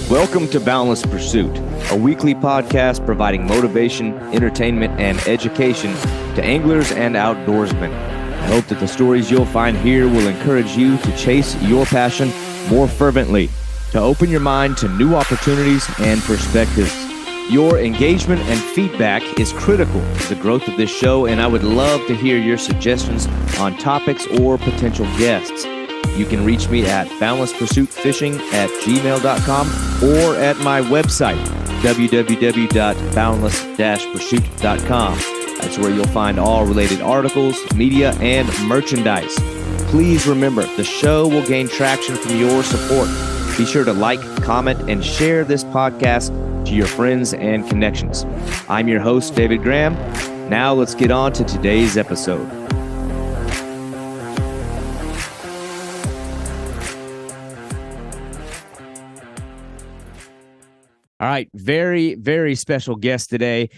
Welcome to Boundless Pursuit, a weekly podcast providing motivation, entertainment, and education to anglers and outdoorsmen. I hope that the stories you'll find here will encourage you to chase your passion more fervently, to open your mind to new opportunities and perspectives. Your engagement and feedback is critical to the growth of this show, and I would love to hear your suggestions on topics or potential guests. You can reach me at boundlesspursuitfishing@gmail.com or at my website, www.boundless-pursuit.com. That's where you'll find all related articles, media, and merchandise. Please remember, the show will gain traction from your support. Be sure to like, comment, and share this podcast to your friends and connections. I'm your host, David Graham. Now let's get on to today's episode. All right, very, very special guest today.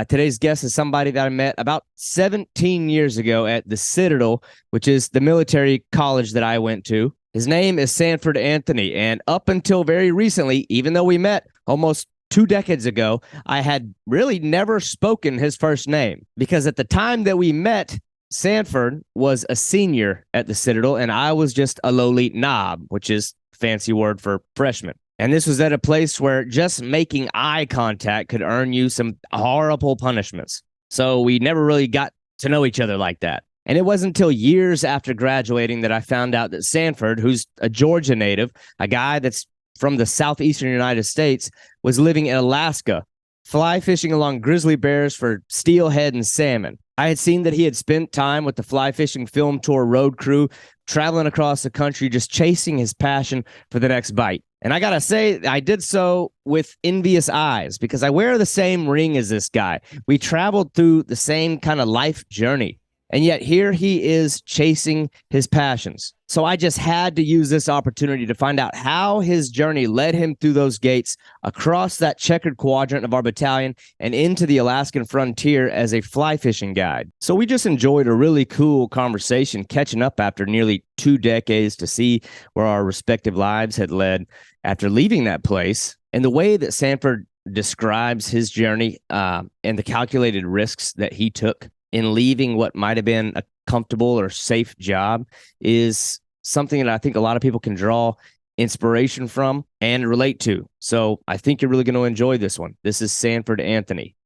Today's guest is somebody that I met about 17 years ago at the Citadel, which is the military college that I went to. His name is Sanford Anthony, and up until very recently, even though we met almost 2 decades ago, I had really never spoken his first name because at the time that we met, Sanford was a senior at the Citadel, and I was just a lowly knob, which is a fancy word for freshman. And this was at a place where just making eye contact could earn you some horrible punishments. So we never really got to know each other like that. And it wasn't until years after graduating that I found out that Sanford, who's a Georgia native, a guy that's from the southeastern United States, was living in Alaska, fly fishing along grizzly bears for steelhead and salmon. I had seen that he had spent time with the Fly Fishing Film Tour road crew, traveling across the country, just chasing his passion for the next bite. And I got to say, I did so with envious eyes because I wear the same ring as this guy. We traveled through the same kind of life journey. And yet here he is chasing his passions. So I just had to use this opportunity to find out how his journey led him through those gates, across that checkered quadrant of our battalion, and into the Alaskan frontier as a fly fishing guide. So we just enjoyed a really cool conversation, catching up after nearly 2 decades to see where our respective lives had led after leaving that place. And the way that Sanford describes his journey and the calculated risks that he took in leaving what might have been a comfortable or safe job is something that I think a lot of people can draw inspiration from and relate to. So I think you're really going to enjoy this one. This is Sanford Anthony.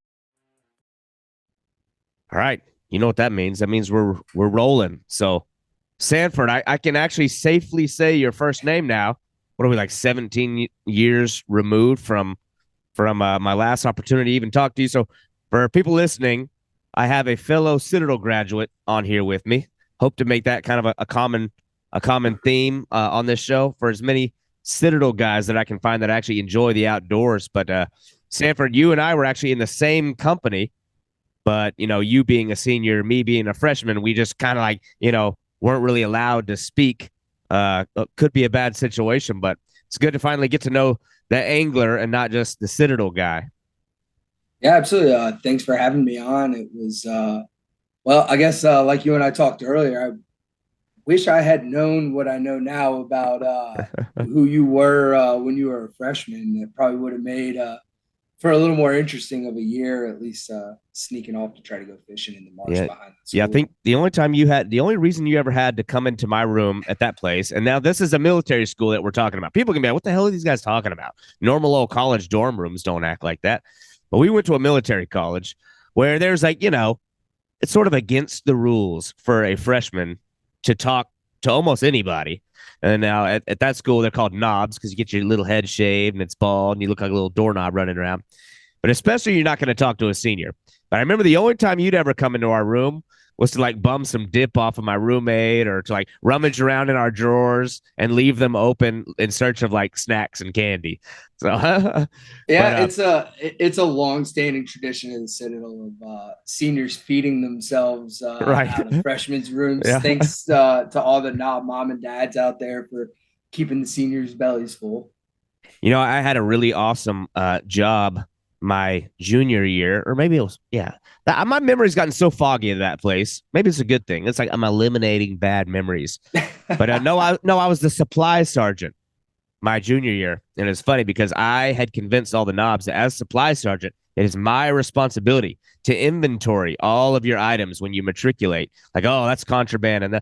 All right. You know what that means? That means we're rolling. So Sanford, I can actually safely say your first name now. What are we, like 17 years removed from my last opportunity to even talk to you? So for people listening, I have a fellow Citadel graduate on here with me. Hope to make that kind of a common theme on this show for as many Citadel guys that I can find that actually enjoy the outdoors. But Sanford, you and I were actually in the same company, but you being a senior, me being a freshman, we just kind of weren't really allowed to speak. Could be a bad situation, but it's good to finally get to know the angler and not just the Citadel guy. Yeah, absolutely. Thanks for having me on. It was, I guess like you and I talked earlier, I wish I had known what I know now about who you were when you were a freshman. It probably would have made for a little more interesting of a year, at least sneaking off to try to go fishing in the marsh behind the school. Yeah, I think the only reason you ever had to come into my room at that place, and now this is a military school that we're talking about. People can be like, what the hell are these guys talking about? Normal old college dorm rooms don't act like that. But we went to a military college where there's it's sort of against the rules for a freshman to talk to almost anybody. And now at that school, they're called knobs because you get your little head shaved and it's bald and you look like a little doorknob running around. But especially you're not going to talk to a senior. But I remember the only time you'd ever come into our room was to bum some dip off of my roommate or to rummage around in our drawers and leave them open in search of snacks and candy. So yeah, it's a long-standing tradition in the Citadel of seniors feeding themselves out of freshmen's rooms. Yeah. Thanks to all the knob mom and dads out there for keeping the seniors' bellies full. I had a really awesome job my junior year, or maybe it was, my memory's gotten so foggy of that place. Maybe it's a good thing. It's I'm eliminating bad memories. But no, I was the supply sergeant my junior year. And it's funny because I had convinced all the knobs that as supply sergeant, it is my responsibility to inventory all of your items when you matriculate. Like, oh, that's contraband, and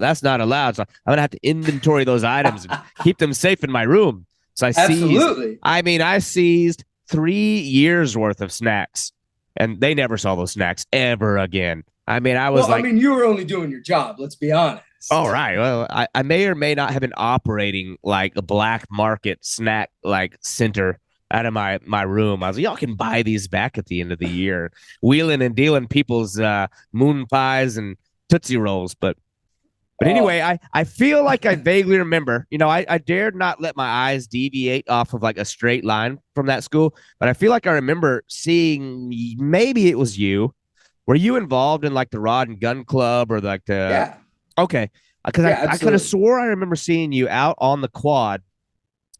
that's not allowed. So I'm gonna have to inventory those items and keep them safe in my room. So Absolutely. I seized 3 years worth of snacks, and they never saw those snacks ever again. I mean, I was Well, I like, mean, you were only doing your job. Let's be honest. all right. Well, I may or may not have been operating like a black market snack like center out of my room. I was like, y'all can buy these back at the end of the year, wheeling and dealing people's moon pies and Tootsie Rolls. But Oh, anyway, I feel like I vaguely remember, I dared not let my eyes deviate off of like a straight line from that school, but I feel like I remember seeing, maybe it was you. Were you involved in like the Rod and Gun Club or like the yeah. Okay, because Yeah, I kind of absolutely. swore I remember seeing you out on the quad,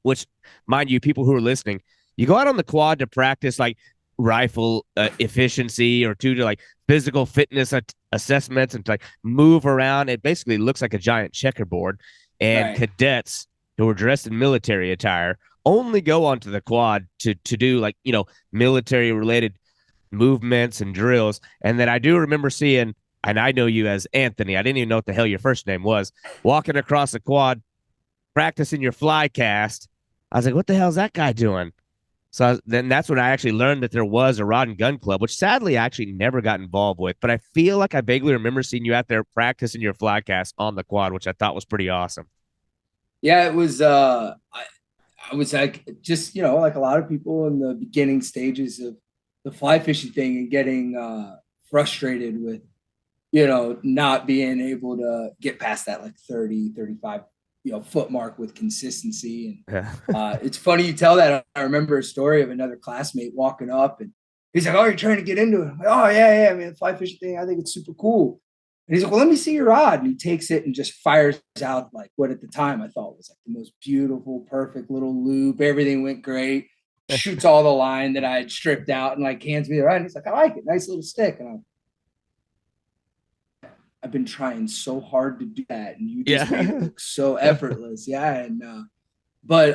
which, mind you, people who are listening, you go out on the quad to practice like rifle efficiency or to like physical fitness assessments and to like move around. It basically looks like a giant checkerboard. And Right. cadets who are dressed in military attire only go onto the quad to do like, military related movements and drills. And then I do remember seeing, and I know you as Anthony. I didn't even know what the hell your first name was. Walking across the quad, practicing your fly cast. I was like, what the hell is that guy doing? So then that's when I actually learned that there was a Rod and Gun Club, which sadly I actually never got involved with. But I feel like I vaguely remember seeing you out there practicing your fly cast on the quad, which I thought was pretty awesome. Yeah, it was I was like just, like a lot of people in the beginning stages of the fly fishing thing and getting frustrated with, not being able to get past that like 30, 35, foot mark with consistency. And Yeah. it's funny you tell that. I remember a story of another classmate walking up and he's like, "Oh, you're trying to get into it." I'm like, "Oh, yeah, yeah. I mean, the fly fishing thing, I think it's super cool." And he's like, "Well, let me see your rod." And he takes it and just fires out like what at the time I thought was like the most beautiful, perfect little loop. Everything went great. Shoots all the line that I had stripped out and like hands me the rod. And he's like, "I like it. Nice little stick." And I've been trying so hard to do that, and you just made it Yeah. look so effortless. Yeah, and but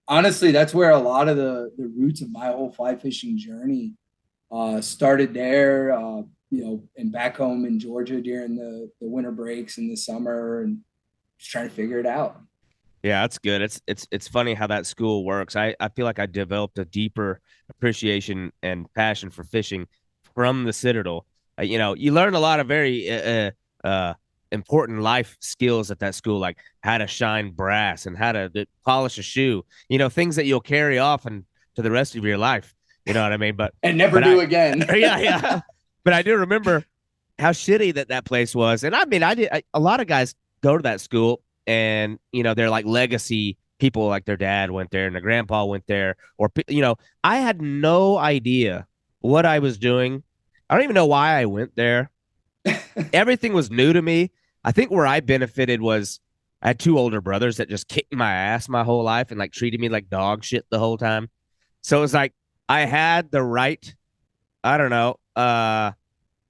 honestly, that's where a lot of the roots of my whole fly fishing journey started there. And back home in Georgia during the winter breaks in the summer, and just trying to figure it out. Yeah, that's good. It's funny how that school works. I feel like I developed a deeper appreciation and passion for fishing from the Citadel. You learn a lot of very important life skills at that school, like how to shine brass and how to polish a shoe. Things that you'll carry off and to the rest of your life. You know what I mean? And never But do again. yeah, yeah. But I do remember how shitty that place was. And I mean, a lot of guys go to that school and, they're like legacy people, like their dad went there and their grandpa went there. Or, I had no idea what I was doing. I don't even know why I went there. Everything was new to me. I think where I benefited was I had two older brothers that just kicked my ass my whole life and like treated me like dog shit the whole time. So it was like I had the right, I don't know,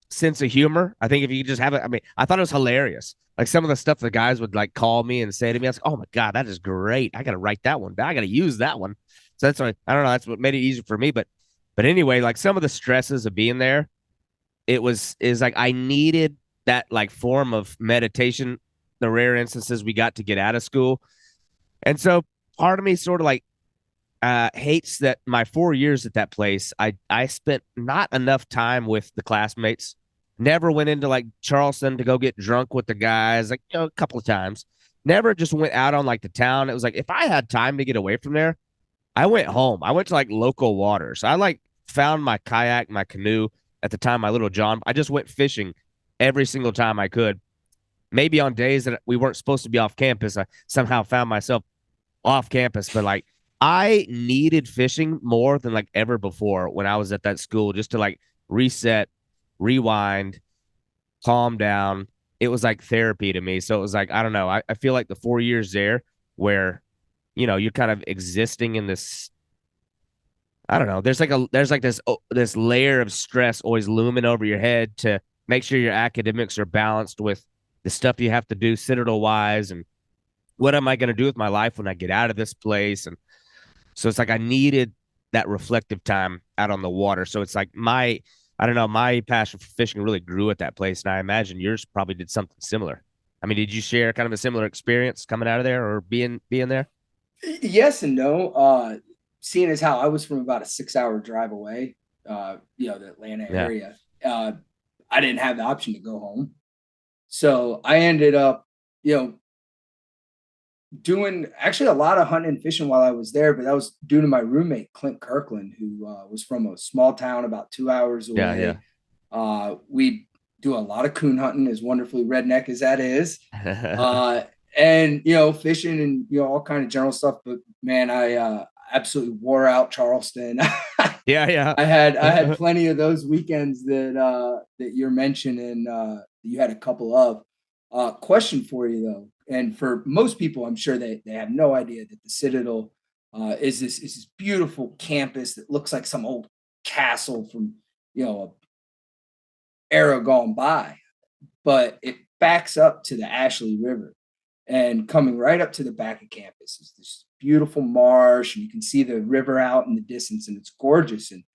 sense of humor. I think if you just have it, I mean, I thought it was hilarious. Like some of the stuff the guys would like call me and say to me, I was like, "Oh my god, that is great! I got to write that one. I got to use that one." So that's why I don't know. That's what made it easier for me. But anyway, like some of the stresses of being there, it was is like I needed that like form of meditation. The rare instances we got to get out of school, and so part of me sort of like hates that my 4 years at that place, I spent not enough time with the classmates. Never went into like Charleston to go get drunk with the guys, like a couple of times. Never just went out on like the town. It was like if I had time to get away from there, I went home. I went to like local waters. I like found my kayak, my canoe at the time, my little John. I just went fishing every single time I could. Maybe on days that we weren't supposed to be off campus, I somehow found myself off campus, but like I needed fishing more than like ever before when I was at that school just to like reset, rewind, calm down. It was like therapy to me. So it was like, I don't know. I feel like the 4 years there where, you're kind of existing in this, I don't know. There's like this layer of stress always looming over your head to make sure your academics are balanced with the stuff you have to do Citadel wise and what am I going to do with my life when I get out of this place? And so it's like I needed that reflective time out on the water. So it's like I don't know, my passion for fishing really grew at that place. And I imagine yours probably did something similar. I mean, did you share kind of a similar experience coming out of there or being there? Yes and no. Seeing as how I was from about a 6-hour drive away, the Atlanta Yeah. area, I didn't have the option to go home. So I ended up, doing actually a lot of hunting and fishing while I was there, but that was due to my roommate, Clint Kirkland, who was from a small town about 2 hours Yeah. away. Yeah. We do a lot of coon hunting, as wonderfully redneck as that is. And fishing and all kind of general stuff. But man, I absolutely wore out Charleston. Yeah. Yeah. I had plenty of those weekends that you're mentioning. You had a couple of. Question for you though, and for most people, I'm sure they have no idea that the Citadel is this beautiful campus that looks like some old castle from a era gone by, but it backs up to the Ashley River. And coming right up to the back of campus is this beautiful marsh, and you can see the river out in the distance, and it's gorgeous. And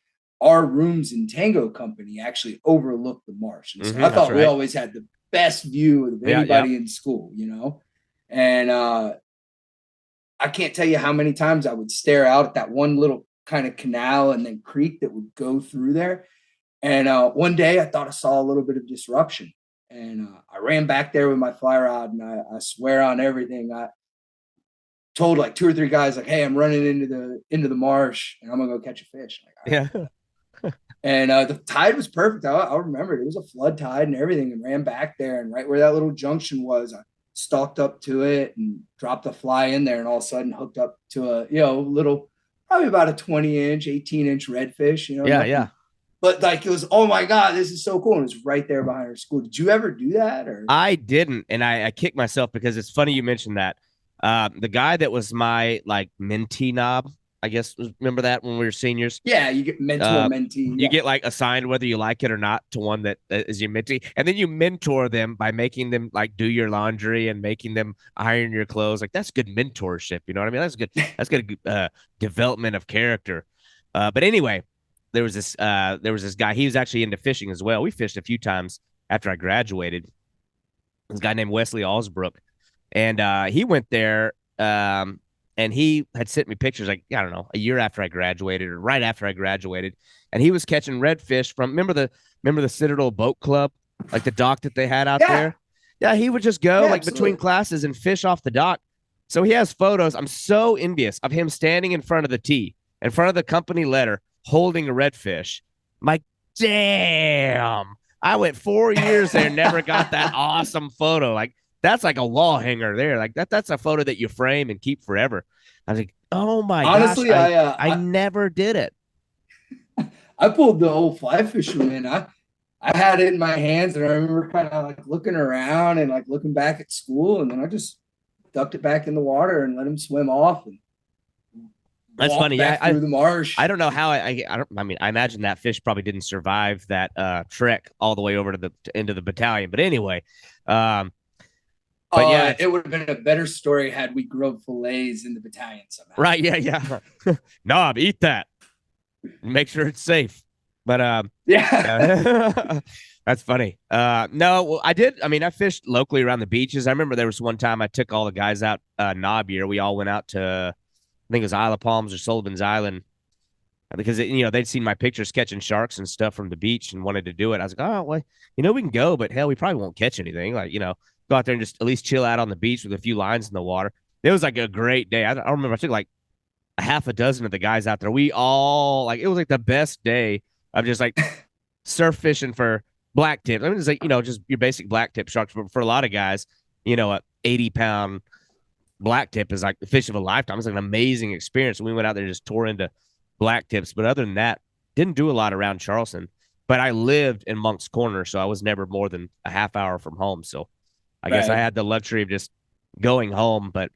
our rooms in Tango Company actually overlook the marsh. And so I thought we always had the best view of anybody in school, And I can't tell you how many times I would stare out at that one little kind of canal and then creek that would go through there. And one day I thought I saw a little bit of disruption. And I ran back there with my fly rod, and I swear on everything, I told like 2 or 3 guys, like, "Hey, I'm running into the marsh, and I'm gonna go catch a fish." Yeah. And the tide was perfect. I remember it was a flood tide and everything, and ran back there, and right where that little junction was, I stalked up to it and dropped a fly in there, and all of a sudden hooked up to a little, probably about a 20-inch, 18-inch redfish. Yeah. But like it was, oh my God, this is so cool. And it was right there behind our school. Did you ever do that? Or I didn't, and I kicked myself because it's funny you mentioned that. The guy that was my like mentee knob, I guess, remember that when we were seniors? Yeah, you get mentor, mentee. You get like assigned whether you like it or not to one that is your mentee, and then you mentor them by making them like do your laundry and making them iron your clothes. Like that's good mentorship, you know what I mean? That's good. That's good development of character. But anyway, there was this guy. He was actually into fishing as well. We fished a few times after I graduated. This guy named Wesley Allsbrook, and he went there. And he had sent me pictures, like, I don't know, a year after I graduated or right after I graduated. And he was catching redfish from, remember the Citadel Boat Club, like the dock that they had out there? Yeah, he would just go like between classes and fish off the dock. So he has photos. I'm so envious of him standing in front of the tee, in front of the company letter, holding a redfish. I'm like, damn, I went 4 years there, never got that awesome photo. Like, that's like a wall hanger there. Like that's a photo that you frame and keep forever. I was like, oh my honestly, gosh, I never did it. I pulled the old fly fisherman. I had it in my hands, and I remember kind of like looking around and like looking back at school, and then I just ducked it back in the water and let him swim off. And that's funny. Yeah, through the marsh. I don't know how I don't. I mean, I imagine that fish probably didn't survive that trek all the way over to the into the battalion. But anyway, but yeah, it would have been a better story had we grilled fillets in the battalion somehow. Right? Yeah. Knob, eat that. Make sure it's safe. But yeah, that's funny. No, well, I did. I mean, I fished locally around the beaches. I remember there was one time I took all the guys out knob year. We all went out to, I think it was Isle of Palms or Sullivan's Island, because they'd seen my pictures catching sharks and stuff from the beach and wanted to do it. I was like, oh well, we can go, but hell, we probably won't catch anything. Like go out there and just at least chill out on the beach with a few lines in the water. It was like a great day. I remember I took like a half a dozen of the guys out there. We all it was like the best day of just like surf fishing for black tips. I mean, it's like, just your basic black tip sharks. But for a lot of guys, a 80-pound black tip is like the fish of a lifetime. It's like an amazing experience. We went out there and just tore into black tips. But other than that, didn't do a lot around Charleston. But I lived in Moncks Corner, so I was never more than a half hour from home. So I guess I had the luxury of just going home, but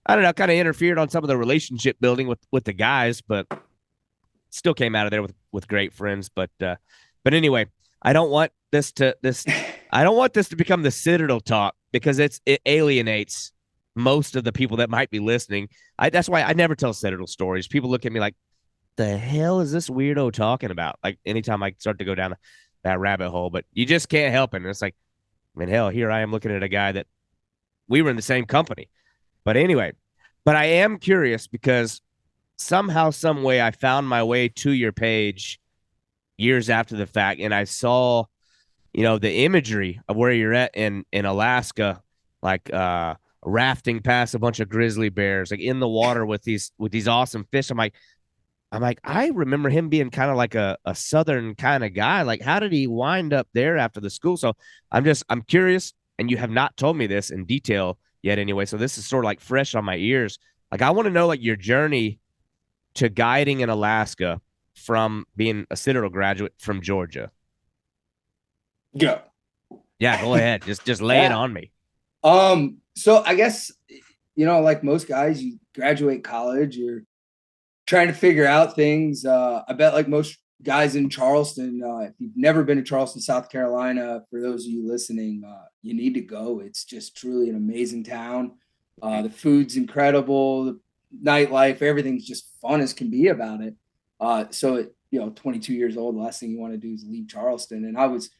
I don't know, kind of interfered on some of the relationship building with the guys, but still came out of there with great friends. But anyway, I don't want this to become the Citadel talk, because it alienates most of the people that might be listening. That's why I never tell Citadel stories. People look at me like, the hell is this weirdo talking about? Like anytime I start to go down that rabbit hole, but you just can't help it. And it's like, I mean, hell, here I am looking at a guy that we were in the same company. But anyway, but I am curious because somehow, some way, I found my way to your page years after the fact, and I saw, the imagery of where you're at in Alaska, like rafting past a bunch of grizzly bears, like in the water with these awesome fish. I'm like, I remember him being kind of like a southern kind of guy. Like, how did he wind up there after the school? So I'm curious, and you have not told me this in detail yet anyway. So this is sort of like fresh on my ears. Like, I want to know like your journey to guiding in Alaska from being a Citadel graduate from Georgia. Go. Yeah, go ahead. Just lay it on me. So I guess, like most guys, you graduate college, you're trying to figure out things. I bet like most guys in Charleston, if you've never been to Charleston, South Carolina, for those of you listening, you need to go. It's just truly an amazing town. The food's incredible. The nightlife, everything's just fun as can be about it. So 22 years old, the last thing you want to do is leave Charleston. And I was,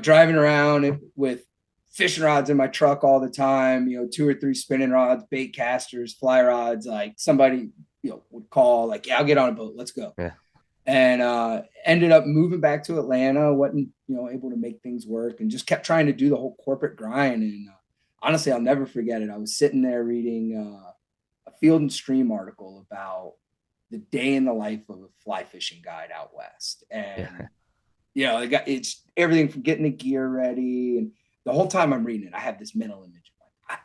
driving around with fishing rods in my truck all the time, 2 or 3 spinning rods, bait casters, fly rods, like somebody, would call like, yeah, I'll get on a boat. Let's go. Yeah. And ended up moving back to Atlanta, wasn't, able to make things work, and just kept trying to do the whole corporate grind. And honestly, I'll never forget it. I was sitting there reading a Field and Stream article about the day in the life of a fly fishing guide out west. And, it's everything from getting the gear ready. And the whole time I'm reading it, I have this mental image of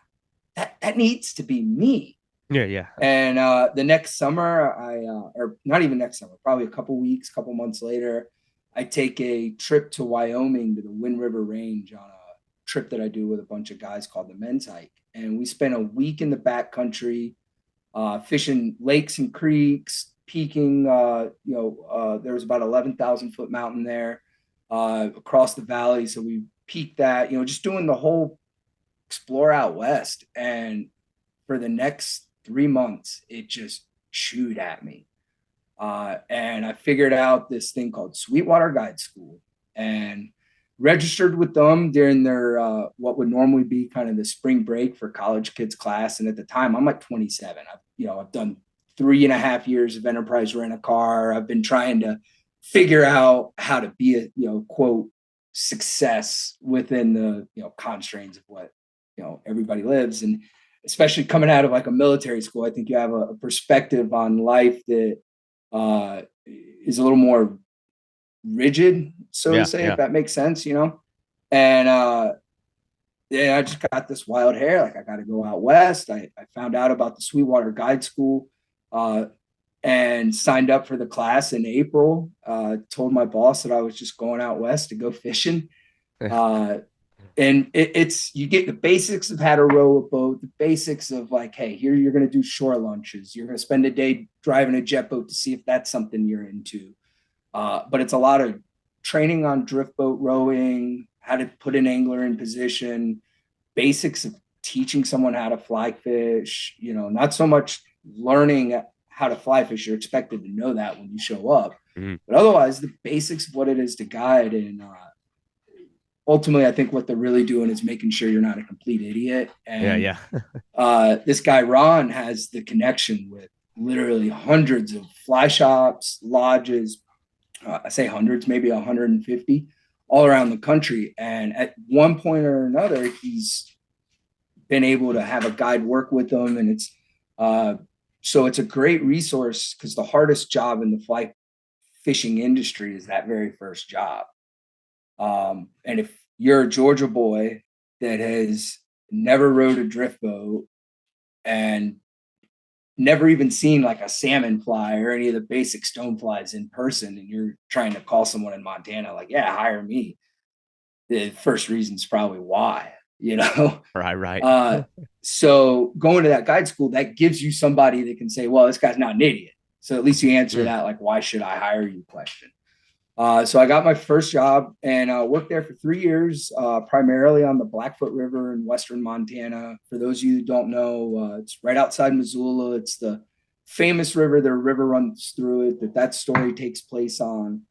like, that needs to be me. Yeah. And the next summer, or not even next summer, probably a couple months later, I take a trip to Wyoming to the Wind River Range on a trip that I do with a bunch of guys called the Men's Hike. And we spent a week in the backcountry, fishing lakes and creeks, peaking. There was about 11,000 foot mountain there across the valley. So we peaked that, just doing the whole explore out west. And for the next 3 months, it just chewed at me. And I figured out this thing called Sweetwater Guide School and registered with them during their what would normally be kind of the spring break for college kids class. And at the time, I'm like 27. I've done 3.5 years of enterprise rent-a-car. I've been trying to figure out how to be a quote success within the constraints of what everybody lives. And especially coming out of like a military school, I think you have a perspective on life that is a little more rigid, to say, if that makes sense, And I just got this wild hair. Like, I got to go out west. I found out about the Sweetwater Guide School and signed up for the class in April. Told my boss that I was just going out west to go fishing. And you get the basics of how to row a boat, the basics of like, hey, here you're going to do shore lunches. You're going to spend a day driving a jet boat to see if that's something you're into. But it's a lot of training on drift boat rowing, how to put an angler in position, basics of teaching someone how to fly fish, not so much learning how to fly fish. You're expected to know that when you show up. Mm-hmm. But otherwise, the basics of what it is to guide. And ultimately, I think what they're really doing is making sure you're not a complete idiot. And this guy, Ron, has the connection with literally hundreds of fly shops, lodges. I say hundreds, maybe 150 all around the country. And at one point or another, he's been able to have a guide work with them. And so it's a great resource, because the hardest job in the fly fishing industry is that very first job. And if you're a Georgia boy that has never rowed a drift boat and never even seen like a salmon fly or any of the basic stone flies in person, and you're trying to call someone in Montana, like, yeah, hire me, the first reason is probably why, Right. So going to that guide school, that gives you somebody that can say, well, this guy's not an idiot. So at least you answer that, like, why should I hire you question. So I got my first job and worked there for 3 years, primarily on the Blackfoot River in western Montana. For those of you who don't know, it's right outside Missoula. It's the famous river. The river runs through it that story takes place on.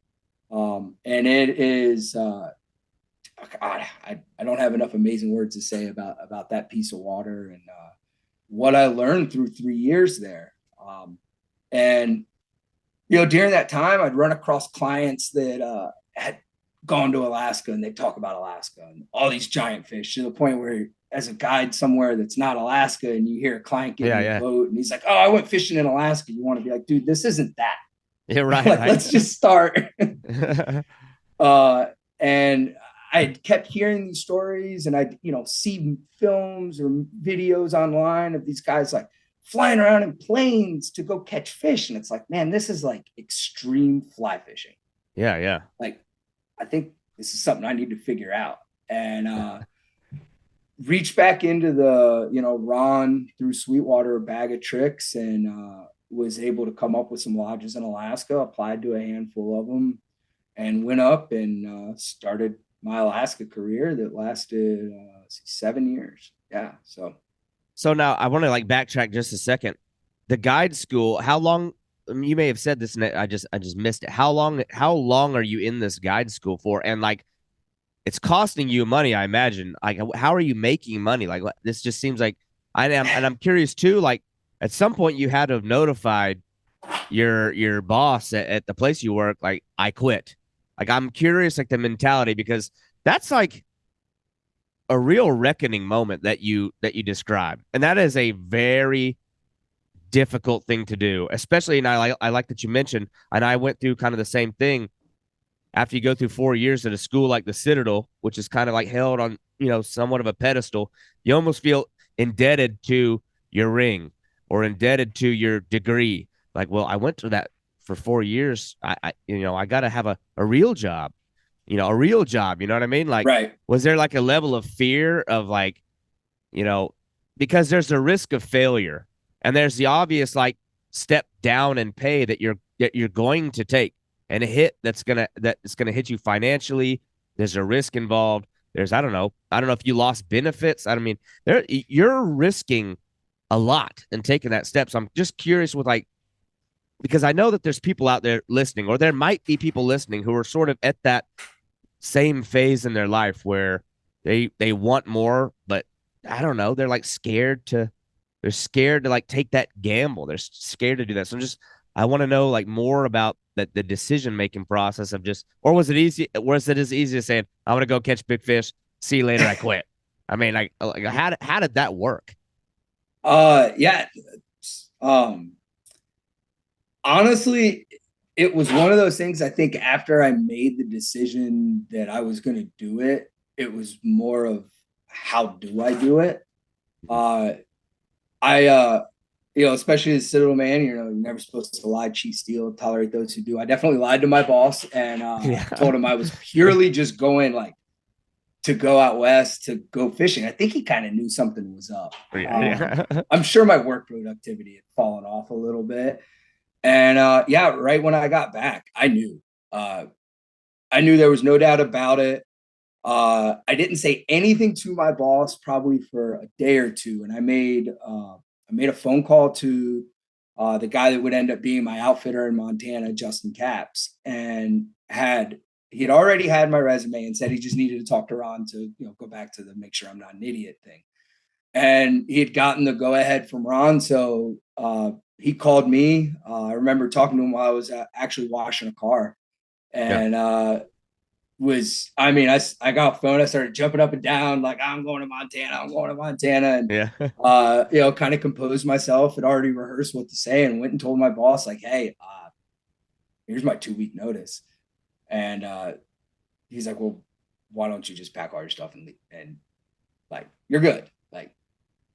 And it is, God, I don't have enough amazing words to say about that piece of water and what I learned through 3 years there. And during that time, I'd run across clients that had gone to Alaska and they talk about Alaska and all these giant fish to the point where, as a guide somewhere that's not Alaska, and you hear a client get in a boat and he's like, "Oh, I went fishing in Alaska." You want to be like, "Dude, this isn't that." Yeah, right. Like, right. let's just start. And I kept hearing these stories, and I'd see films or videos online of these guys like flying around in planes to go catch fish. And it's like, man, this is like extreme fly fishing. Yeah. Like, I think this is something I need to figure out. And reach back into the, Ron through Sweetwater bag of tricks, and was able to come up with some lodges in Alaska, applied to a handful of them, and went up and started my Alaska career that lasted 7 years. Yeah. So now I want to like backtrack just a second. The guide school, how long? You may have said this, and I just missed it. How long are you in this guide school for? And like, it's costing you money, I imagine. Like, how are you making money? Like, this just seems like I am, and I'm curious too. Like, at some point, you had to have notified your boss at the place you work. Like, I quit. Like, I'm curious, like the mentality, because that's like a real reckoning moment that you describe, and that is a very difficult thing to do, especially. And I like that you mentioned, and I went through kind of the same thing. After you go through 4 years at a school like the Citadel, which is kind of like held on somewhat of a pedestal, you almost feel indebted to your ring or indebted to your degree. Like, well, I went to that for 4 years. I got to have a real job. A real job. You know what I mean? Like, right. was there like a level of fear of like, because there's a risk of failure, and there's the obvious like step down in pay that you're going to take, and a hit that's gonna hit you financially. There's a risk involved. I don't know if you lost benefits. I mean, you're risking a lot in taking that step. So I'm just curious with like, because I know that there's people out there listening, or there might be people listening who are sort of at that same phase in their life where they want more, but I don't know, they're like they're scared to like take that gamble. They're scared to do that. So I want to know like more about the decision making process of just, or was it easy? Was it as easy as saying, "I'm gonna go catch big fish, see you later, I quit"? I mean, like how did that work? Yeah. Honestly, it was one of those things. I think after I made the decision that I was going to do it, it was more of, how do I do it? I especially as Citadel man, you're never supposed to lie, cheat, steal, tolerate those who do. I definitely lied to my boss and told him I was purely just going like to go out west to go fishing. I think he kind of knew something was up. I'm sure my work productivity had fallen off a little bit. And right when I got back, I knew there was no doubt about it. I didn't say anything to my boss probably for a day or two, and I made a phone call to the guy that would end up being my outfitter in Montana, Justin Capps, and he had already had my resume and said he just needed to talk to Ron to go back to the make sure I'm not an idiot thing. And he had gotten the go ahead from Ron, so he called me. I remember talking to him while I was actually washing a car, and I got off the phone. I started jumping up and down like, I'm going to Montana, and kind of composed myself. Had already rehearsed what to say, and went and told my boss like, hey, here's my 2-week notice. And he's like, well, why don't you just pack all your stuff and like, you're good. Like,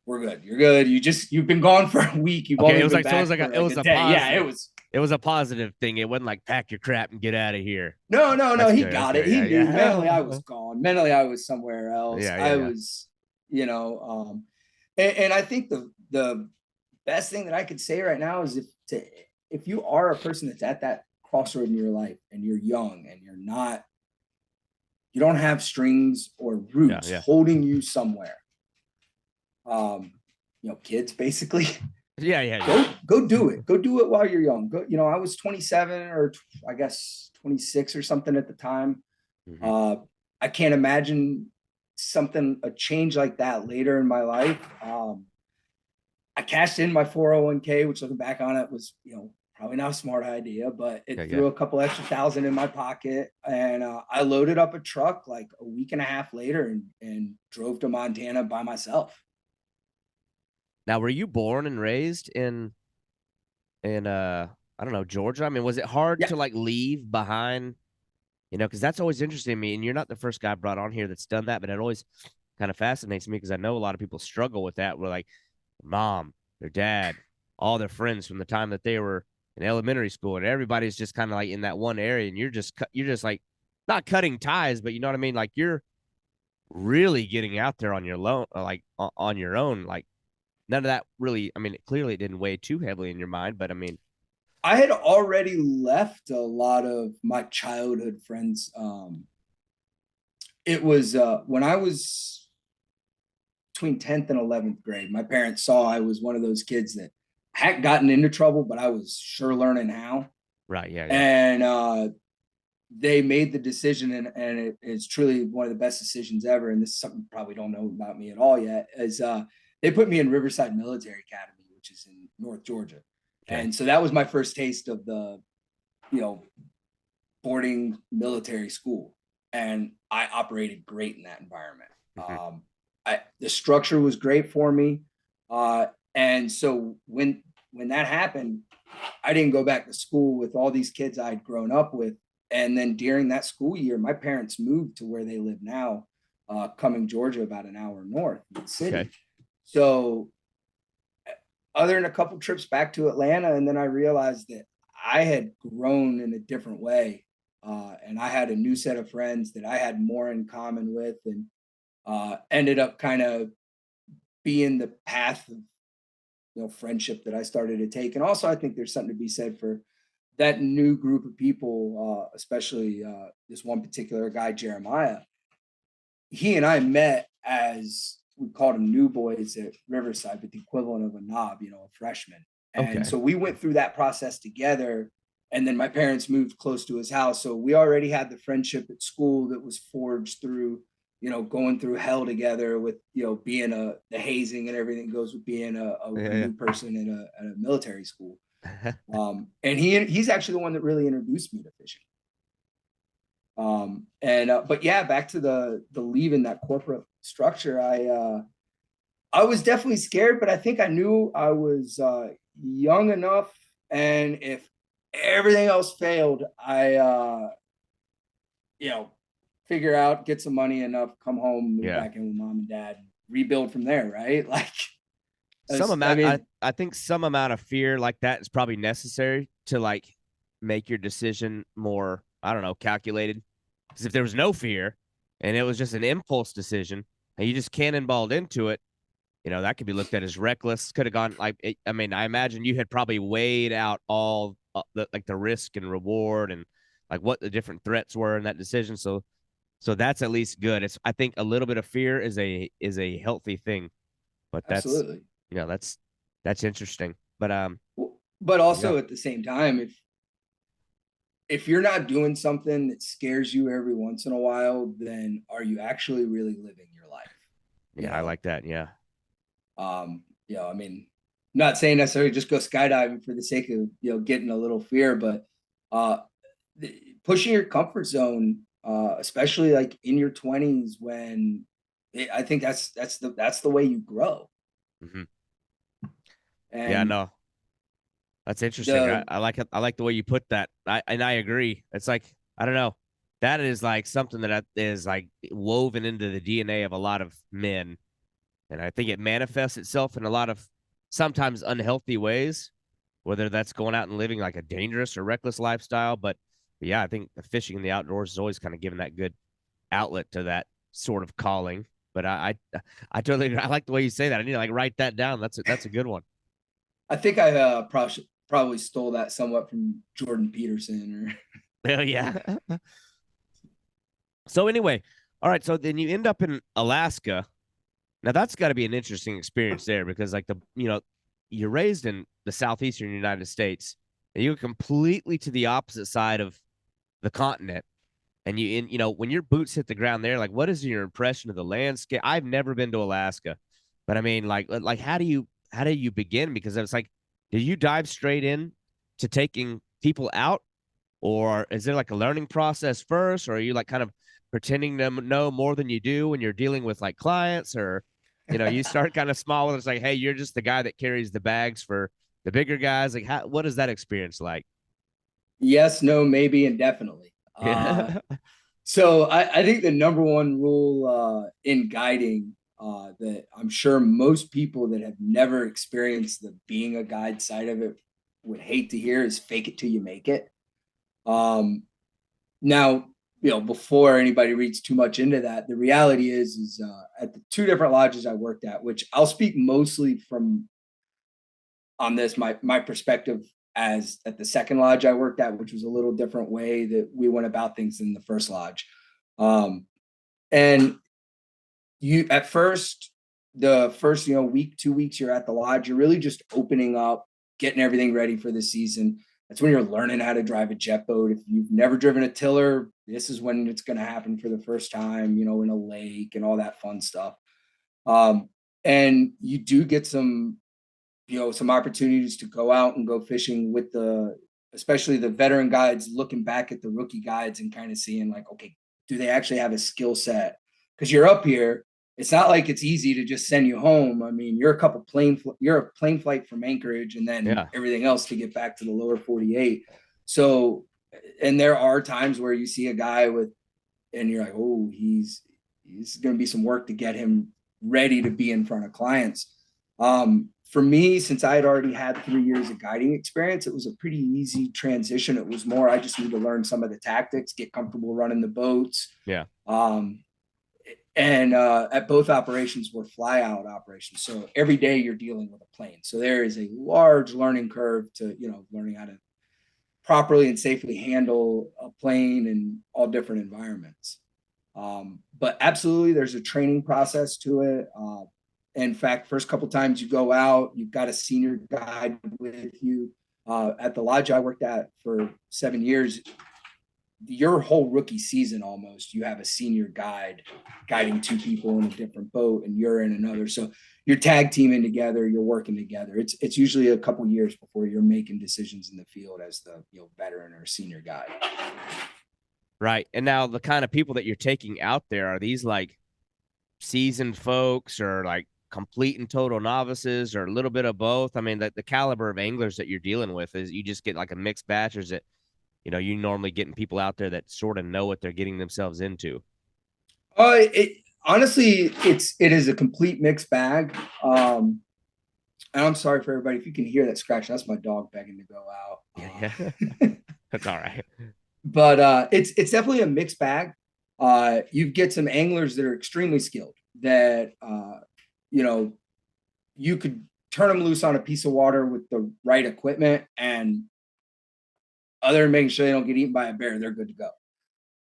we're good. You're good. You've been gone for a week. You've only been back for a day. Yeah, it was a positive thing. It wasn't like pack your crap and get out of here. No. He got it. He knew. Mentally, I was gone. Mentally, I was somewhere else. I was, and I think the best thing that I could say right now is if you are a person that's at that crossroad in your life and you're young and you don't have strings or roots holding you somewhere. Kids basically. Go do it. Go do it while you're young. Go, I was 27 or I guess 26 or something at the time. Mm-hmm. I can't imagine a change like that later in my life. I cashed in my 401k, which looking back on it was, probably not a smart idea, but it threw a couple extra thousand in my pocket. And I loaded up a truck like a week and a half later and drove to Montana by myself. Now, were you born and raised in I don't know, Georgia? I mean, was it hard to like leave behind, because that's always interesting to me. And you're not the first guy I brought on here that's done that, but it always kind of fascinates me because I know a lot of people struggle with that. Where like mom, their dad, all their friends from the time that they were in elementary school, and everybody's just kind of like in that one area, and you're just like not cutting ties, but you know what I mean? Like you're really getting out there on your on your own, like. None of that really, I mean, clearly it didn't weigh too heavily in your mind, but I mean. I had already left a lot of my childhood friends. It was when I was between 10th and 11th grade, my parents saw I was one of those kids that hadn't gotten into trouble, but I was sure learning how. Right, yeah. And they made the decision, and it's truly one of the best decisions ever. And this is something you probably don't know about me at all yet, is they put me in Riverside Military Academy, which is in North Georgia. Okay. And so that was my first taste of the, boarding military school. And I operated great in that environment. Mm-hmm. The structure was great for me. And so when that happened, I didn't go back to school with all these kids I'd grown up with. And then during that school year, my parents moved to where they live now, Cumming, Georgia, about an hour north of the city. Okay. So other than a couple trips back to Atlanta, and then I realized that I had grown in a different way. And I had a new set of friends that I had more in common with, and ended up kind of being the path of friendship that I started to take. And also I think there's something to be said for that new group of people, especially this one particular guy, Jeremiah. He and I met as, we called them new boys at Riverside, but the equivalent of a knob, a freshman. And so we went through that process together. And then my parents moved close to his house. So we already had the friendship at school that was forged through, going through hell together with, being the hazing and everything that goes with being a new person in a military school. And he's actually the one that really introduced me to fishing. But yeah, back to the leaving that corporate structure, I was definitely scared, but I think I knew I was young enough, and if everything else failed, I figure out, get some money enough, come home, move back in with mom and dad, rebuild from there, right? Like I think some amount of fear like that is probably necessary to like make your decision more, I don't know, calculated. Because if there was no fear and it was just an impulse decision and you just cannonballed into it, that could be looked at as reckless. Could have gone I imagine you had probably weighed out all the risk and reward and like what the different threats were in that decision. So that's at least good. I think a little bit of fear is a healthy thing, but that's absolutely, that's interesting. But but also at the same time, if you're not doing something that scares you every once in a while, then are you actually really living your life? Yeah, I like that. Yeah. I'm not saying necessarily just go skydiving for the sake of, getting a little fear, but pushing your comfort zone, especially like in your 20s, when I think that's the way you grow. Mm-hmm. And no. That's interesting. I like it. I like the way you put that. I agree. It's like, I don't know. That is like something that is like woven into the DNA of a lot of men. And I think it manifests itself in a lot of sometimes unhealthy ways, whether that's going out and living like a dangerous or reckless lifestyle. But yeah, I think the fishing in the outdoors is always kind of given that good outlet to that sort of calling. But I totally, I like the way you say that. I need to like write that down. That's a good one. I think I probably stole that somewhat from Jordan Peterson or. Oh yeah. So anyway, all right. So then you end up in Alaska. Now that's got to be an interesting experience there because like you're raised in the southeastern United States and you're completely to the opposite side of the continent. And when your boots hit the ground there, like what is your impression of the landscape? I've never been to Alaska, but I mean, like how do you begin? Because it's like, do you dive straight in to taking people out, or is there like a learning process first, or are you like kind of pretending to know more than you do when you're dealing with like clients, or you start kind of small and it's like, hey, you're just the guy that carries the bags for the bigger guys. Like, what is that experience like? Yes, no, maybe, and definitely. Yeah. So I think the number one rule in guiding that I'm sure most people that have never experienced the being a guide side of it would hate to hear is fake it till you make it. Um, Now, before anybody reads too much into that, the reality is at the two different lodges I worked at, which I'll speak mostly from on this my perspective as at the second lodge I worked at, which was a little different way that we went about things than the first lodge. Um, and you at first, the first week, 2 weeks you're at the lodge, you're really just opening up, getting everything ready for the season. That's when you're learning how to drive a jet boat. If you've never driven a tiller, this is when it's going to happen for the first time, in a lake and all that fun stuff. um, and you do get some opportunities to go out and go fishing with especially the veteran guides, looking back at the rookie guides and kind of seeing like, okay, do they actually have a skill set? Because you're up here, it's not like it's easy to just send you home. I mean, you're a plane flight from Anchorage and then Yeah. everything else to get back to the lower 48. So, and there are times where you see a guy and you're like, oh, he's going to be some work to get him ready to be in front of clients. For me, since I had already had 3 years of guiding experience, it was a pretty easy transition. It was more, I just need to learn some of the tactics, get comfortable running the boats. Yeah. And at both operations were fly out operations. So every day you're dealing with a plane. So there is a large learning curve to, learning how to properly and safely handle a plane in all different environments. But absolutely, there's a training process to it. In fact, first couple times you go out, you've got a senior guide with you. At the lodge I worked at for 7 years, your whole rookie season almost, you have a senior guide guiding two people in a different boat, and you're in another. So you're tag teaming together, you're working together. It's usually a couple years before you're making decisions in the field as the veteran or senior guide. Right. And now the kind of people that you're taking out there, are these like seasoned folks or like complete and total novices or a little bit of both? I mean, the caliber of anglers that you're dealing with, is you just get like a mixed batch, or is it, you normally getting people out there that sort of know what they're getting themselves into? Honestly, it is a complete mixed bag. And I'm sorry for everybody if you can hear that scratch. That's my dog begging to go out. Yeah. That's all right. But it's definitely a mixed bag. You get some anglers that are extremely skilled that you could turn them loose on a piece of water with the right equipment, and other than making sure they don't get eaten by a bear, they're good to go.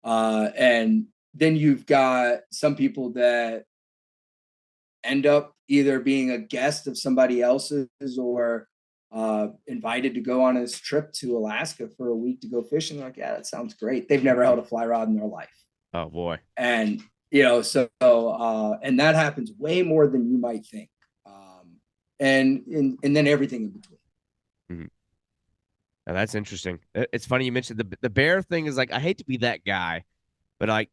And then you've got some people that end up either being a guest of somebody else's or invited to go on this trip to Alaska for a week to go fishing. Like, yeah, that sounds great. They've never held a fly rod in their life. Oh boy. And and that happens way more than you might think. And then everything in between. Mm-hmm. Now, that's interesting. It's funny you mentioned the bear thing. Is like, I hate to be that guy, but like,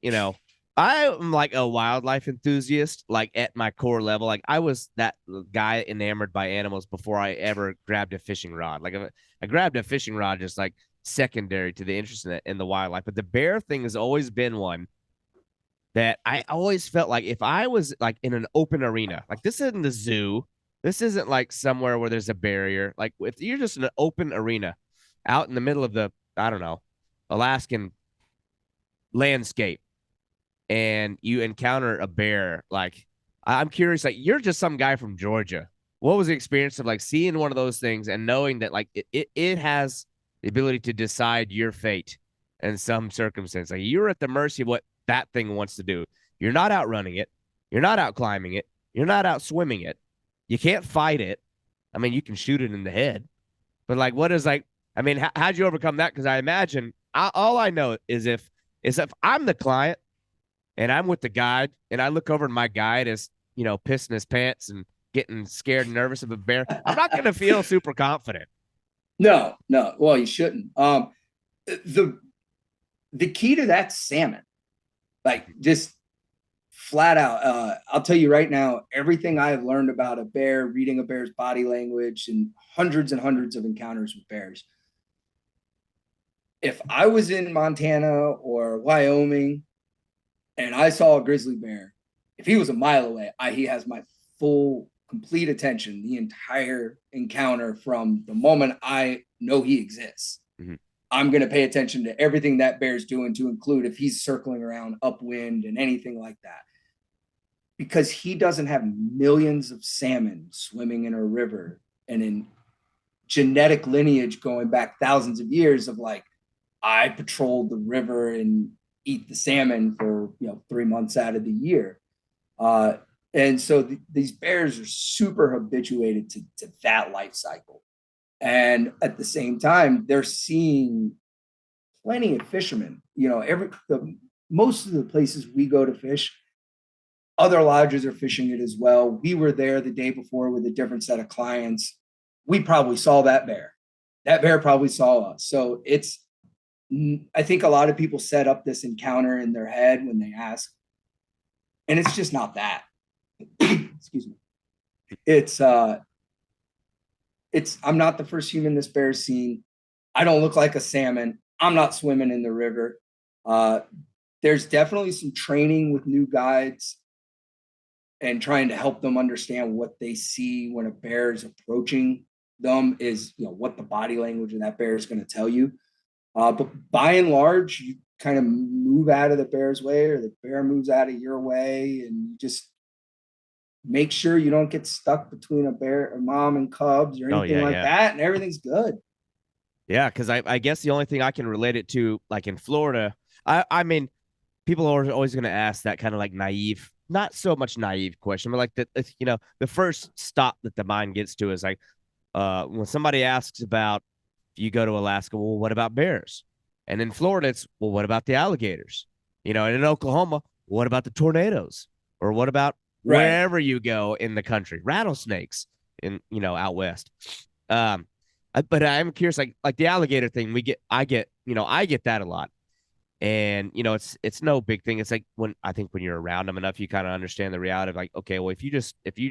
I'm like a wildlife enthusiast, like at my core level. Like I was that guy enamored by animals before I ever grabbed a fishing rod. Like I grabbed a fishing rod just like secondary to the interest in the wildlife. But the bear thing has always been one that I always felt like if I was like in an open arena, like this isn't the zoo, this isn't like somewhere where there's a barrier. Like if you're just in an open arena out in the middle of the, I don't know, Alaskan landscape, and you encounter a bear, like I'm curious, like you're just some guy from Georgia. what was the experience of like seeing one of those things and knowing that like it has the ability to decide your fate in some circumstance? Like you're at the mercy of what that thing wants to do. You're not outrunning it. You're not out climbing it. You're not out swimming it. You can't fight it. I mean, you can shoot it in the head, but like, what is like? I mean, how'd you overcome that? Because I imagine all I know is if I'm the client and I'm with the guide and I look over and my guide is pissing his pants and getting scared and nervous of a bear, I'm not going to feel super confident. No. Well, you shouldn't. The key to that salmon, like just flat out. I'll tell you right now, everything I have learned about a bear, reading a bear's body language, and hundreds of encounters with bears. If I was in Montana or Wyoming and I saw a grizzly bear, if he was a mile away, he has my full, complete attention the entire encounter from the moment I know he exists. Mm-hmm. I'm going to pay attention to everything that bear's doing, to include if he's circling around upwind and anything like that. Because he doesn't have millions of salmon swimming in a river and in genetic lineage going back thousands of years of like, I patrolled the river and eat the salmon for 3 months out of the year. And so these bears are super habituated to that life cycle. And at the same time, they're seeing plenty of fishermen. Most of the places we go to fish, other lodges are fishing it as well. We were there the day before with a different set of clients. We probably saw that bear. That bear probably saw us. So I think a lot of people set up this encounter in their head when they ask, and it's just not that. Excuse me. I'm not the first human this bear's seen. I don't look like a salmon. I'm not swimming in the river. There's definitely some training with new guides and trying to help them understand what they see when a bear is approaching them is, what the body language of that bear is going to tell you. But by and large, you kind of move out of the bear's way, or the bear moves out of your way, and you just make sure you don't get stuck between a mom and cubs or anything that, and everything's good. Yeah, because I guess the only thing I can relate it to, like in Florida, I mean, people are always going to ask that kind of like naive, not so much naive question, but like the first stop that the mind gets to is like when somebody asks about, you go to Alaska, well, what about bears? And in Florida, it's, well, what about the alligators? And in Oklahoma, what about the tornadoes? Or what about wherever you go in the country, rattlesnakes out west? But I'm curious, like the alligator thing, I get that a lot. And, it's no big thing. It's like when you're around them enough, you kind of understand the reality of like, okay, well, if you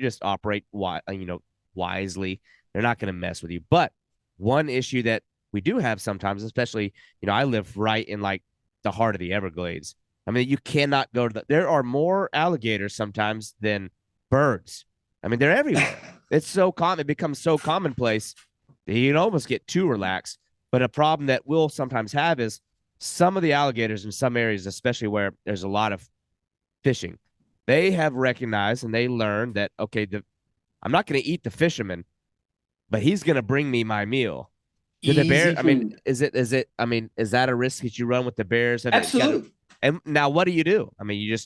just operate, wisely, they're not going to mess with you. But one issue that we do have sometimes, especially, I live right in like the heart of the Everglades. I mean, you cannot go to there are more alligators sometimes than birds. I mean, they're everywhere. It's so common. It becomes so commonplace that you can almost get too relaxed. But a problem that we'll sometimes have is some of the alligators in some areas, especially where there's a lot of fishing, they have recognized and they learned that, okay, I'm not going to eat the fisherman, but he's going to bring me my meal. Did the bear? I mean, is that a risk that you run with the bears? Absolutely. And now, what do you do? I mean,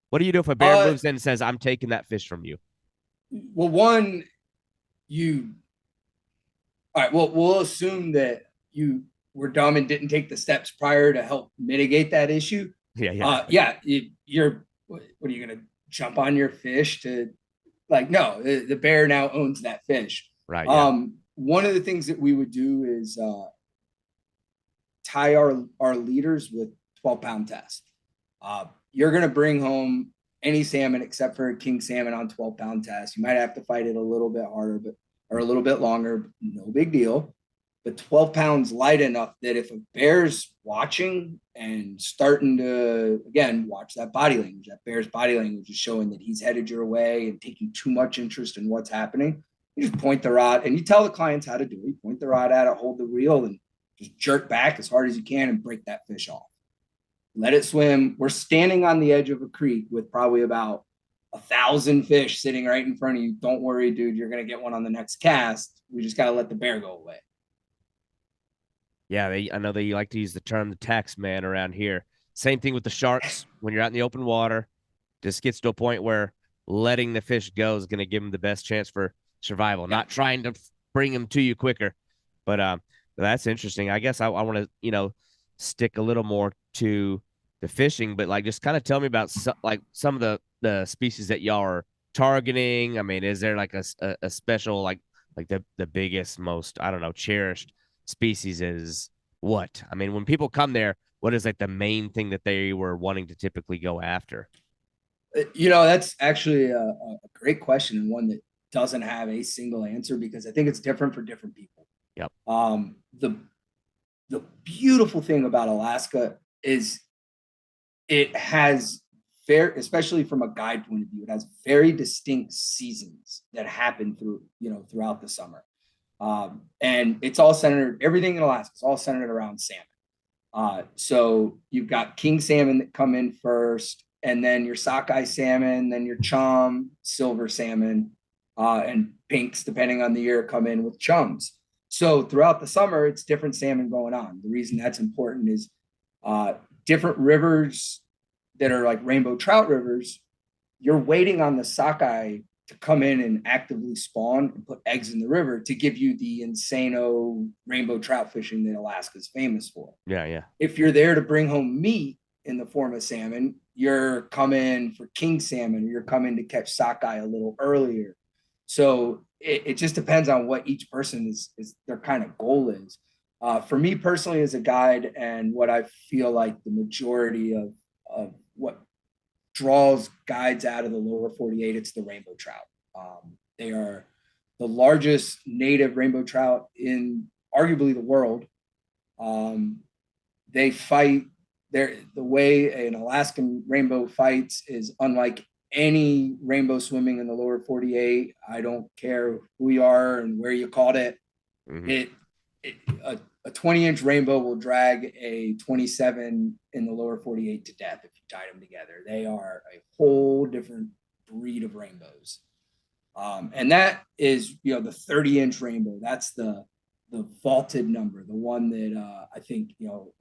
what do you do if a bear moves in and says, "I'm taking that fish from you"? Well, all right. Well, we'll assume that you were dumb and didn't take the steps prior to help mitigate that issue. Yeah. You're. What are you going to jump on your fish to? Like, no, the bear now owns that fish. Right. Yeah. One of the things that we would do is tie our leaders with 12-pound tests. You're going to bring home any salmon except for a king salmon on 12-pound test. You might have to fight it a little bit harder, or a little bit longer, but no big deal. But 12 pounds light enough that if a bear's watching and starting to, again, watch that body language, that bear's body language is showing that he's headed your way and taking too much interest in what's happening, you just point the rod, and you tell the clients how to do it. You point the rod at it, hold the reel, and just jerk back as hard as you can and break that fish off. Let it swim. We're standing on the edge of a creek with probably about 1,000 fish sitting right in front of you. Don't worry, dude. You're going to get one on the next cast. We just got to let the bear go away. Yeah, I know they like to use the term the tax man around here. Same thing with the sharks. When you're out in the open water, just gets to a point where letting the fish go is going to give them the best chance for survival, Yeah. not trying to bring them to you quicker. But that's interesting. I guess I want to, stick a little more to the fishing, but like just kind of tell me about some of the species that y'all are targeting. I mean, is there like a special like the biggest, most, I don't know, cherished species is what? I mean, when people come there, what is like the main thing that they were wanting to typically go after? That's actually a great question, and one that doesn't have a single answer because I think it's different for different people. Yep. The beautiful thing about Alaska is it has very, especially from a guide point of view, it has very distinct seasons that happen throughout the summer. And it's all centered, everything in Alaska is all centered around salmon. So you've got king salmon that come in first, and then your sockeye salmon, then your chum, silver salmon, and pinks, depending on the year, come in with chums. So throughout the summer, it's different salmon going on. The reason that's important is different rivers that are like rainbow trout rivers, you're waiting on the sockeye to come in and actively spawn and put eggs in the river to give you the insano rainbow trout fishing that Alaska is famous for. Yeah, yeah. If you're there to bring home meat in the form of salmon, you're coming for king salmon, or you're coming to catch sockeye a little earlier. So it just depends on what each person is their kind of goal is. For me personally, as a guide, and what I feel like the majority of what draws guides out of the lower 48, it's the rainbow trout. They are the largest native rainbow trout in arguably the world. They fight the way an Alaskan rainbow fights is unlike any rainbow swimming in the lower 48. I don't care who you are and where you caught it. Mm-hmm. A 20-inch rainbow will drag a 27 in the lower 48 to death if you tie them together. They are a whole different breed of rainbows. And that is, the 30-inch rainbow. That's the vaulted number, the one that I think, you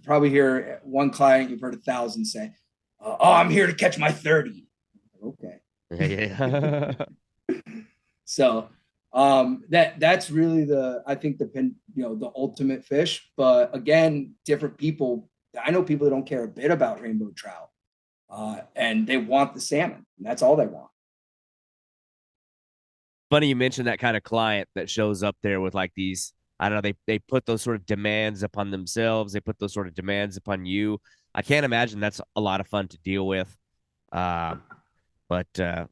probably hear one client, you've heard 1,000 say, oh, I'm here to catch my 30. Okay. Yeah. So that's really the ultimate fish. But again, different people, I know people that don't care a bit about rainbow trout, and they want the salmon, and that's all they want. Funny you mentioned that kind of client that shows up there with like these, I don't know, they put those sort of demands upon themselves. They put those sort of demands upon you. I can't imagine that's a lot of fun to deal with. But I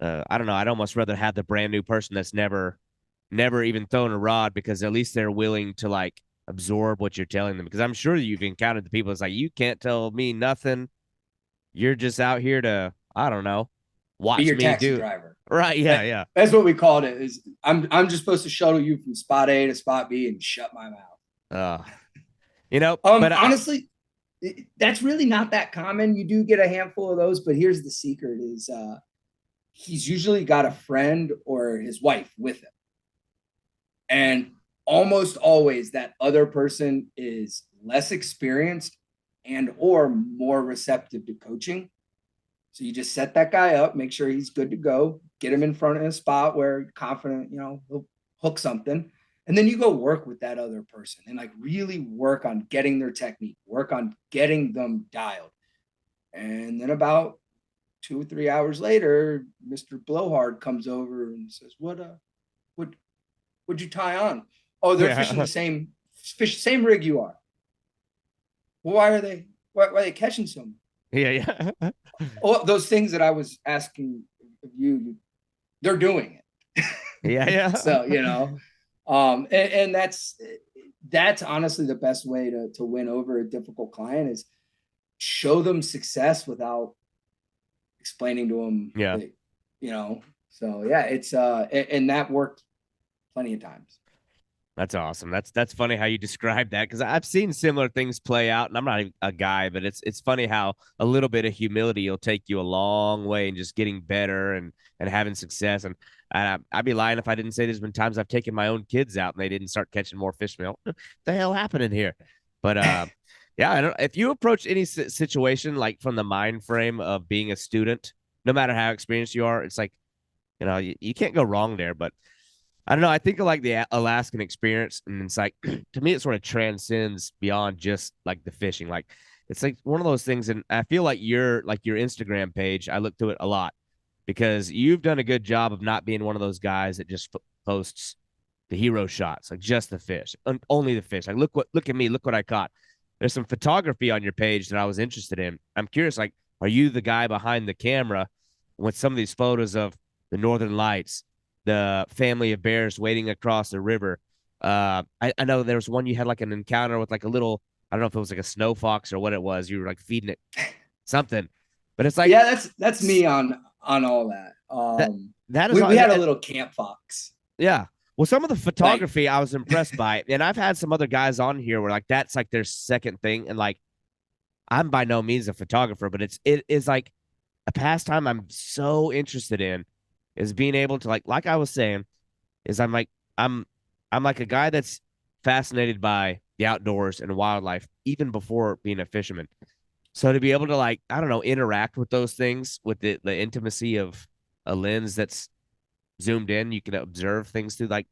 don't know. I'd almost rather have the brand new person that's never even thrown a rod, because at least they're willing to like absorb what you're telling them. Because I'm sure you've encountered the people that's like, you can't tell me nothing. You're just out here to, I don't know, watch be your me taxi do driver. Right. Yeah. Yeah. That's what we called it. Is I'm just supposed to shuttle you from spot A to spot B and shut my mouth. But honestly, that's really not that common. You do get a handful of those, but here's the secret: is he's usually got a friend or his wife with him, and almost always that other person is less experienced and or more receptive to coaching. So you just set that guy up, make sure he's good to go, get him in front of a spot where you're confident, he'll hook something. And then you go work with that other person and like really work on getting their technique, work on getting them dialed. And then about 2 or 3 hours later, Mr. Blowhard comes over and says, what'd you tie on? Oh, they're fishing the same rig you are. Well, why are they catching some? Yeah. Oh, those things that I was asking of you, they're doing it. Yeah. So, and that's honestly the best way to win over a difficult client is show them success without explaining to them. Yeah. That, so yeah, it's and that worked plenty of times. That's awesome. That's funny how you describe that, because I've seen similar things play out, and I'm not a guy, but it's funny how a little bit of humility will take you a long way in just getting better and having success. And I'd be lying if I didn't say there's been times I've taken my own kids out and they didn't start catching more fish. What the hell happened in here? But yeah, I don't. If you approach any situation like from the mind frame of being a student, no matter how experienced you are, it's like you can't go wrong there. But I don't know. I think of like the Alaskan experience, and it's like to me, it sort of transcends beyond just like the fishing. Like it's like one of those things, and I feel like your Instagram page. I look to it a lot because you've done a good job of not being one of those guys that just posts the hero shots, like just the fish, only the fish. Like look at me, look what I caught. There's some photography on your page that I was interested in. I'm curious, like, are you the guy behind the camera with some of these photos of the Northern Lights? The family of bears wading across the river. I know there was one you had like an encounter with like a little, I don't know if it was like a snow fox or what it was. You were like feeding it something, but it's like, Yeah, that's me on all that. that that is We had a little camp fox. Yeah. Well, some of the Like, photography I was impressed by, and I've had some other guys on here where like that's like their second thing, and like I'm by no means a photographer, but it is like a pastime I'm so interested in is being able to like I was saying, is I'm I'm like a guy that's fascinated by the outdoors and wildlife even before being a fisherman. So to be able to like, I don't know, interact with those things with the intimacy of a lens that's zoomed in, you can observe things through that.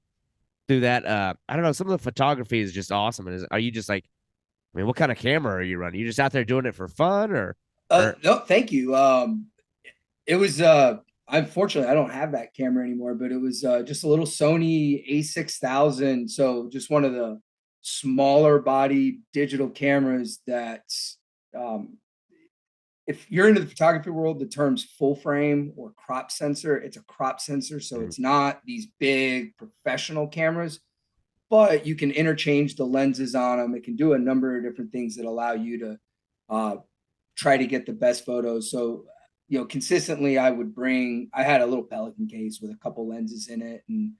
I don't know, some of the photography is just awesome. And are you just like, I mean, what kind of camera are you running? You just out there doing it for fun or No, thank you. It was unfortunately I don't have that camera anymore, but it was just a little Sony A6000. So just one of the smaller body digital cameras that's um, if you're into the photography world, the terms full frame or crop sensor, it's a crop sensor. So Mhm. it's not these big professional cameras, but you can interchange the lenses on them. It can do a number of different things that allow you to uh, try to get the best photos. So, consistently I had a little Pelican case with a couple lenses in it. And,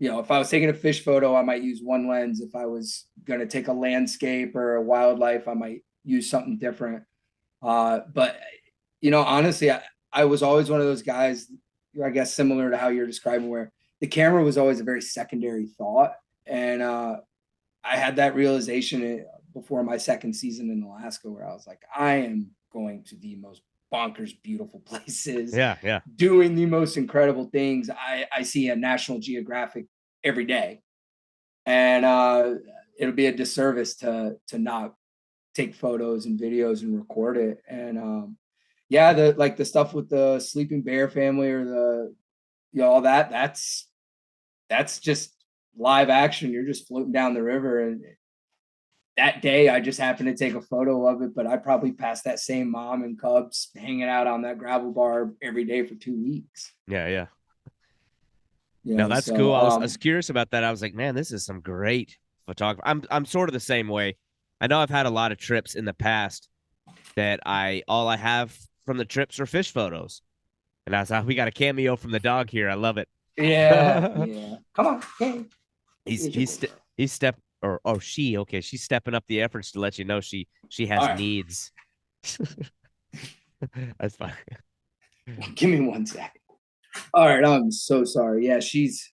if I was taking a fish photo, I might use one lens. If I was going to take a landscape or a wildlife, I might use something different. But honestly, I was always one of those guys, I guess, similar to how you're describing, where the camera was always a very secondary thought. And I had that realization before my second season in Alaska, where I was like, I am going to the most bonkers, beautiful places, Yeah, yeah. doing the most incredible things. I see a National Geographic every day. And it'll be a disservice to not take photos and videos and record it. And yeah, the stuff with the sleeping bear family or all that's just live action. You're just floating down the river. And that day I just happened to take a photo of it, but I probably passed that same mom and cubs hanging out on that gravel bar every day for 2 weeks. Yeah, yeah. You No, know, that's so cool. I was curious about that. I was like, man, this is some great photography. I'm sort of the same way. I know I've had a lot of trips in the past that all I have from the trips are fish photos. And I was like, we got a cameo from the dog here. I love it. yeah, yeah. Come on. Hey, he's here's your he's boy. st- he's step or oh she okay, she's stepping up the efforts to let you know she All has right. needs. That's fine. Give me 1 second. All right, I'm so sorry. Yeah, she's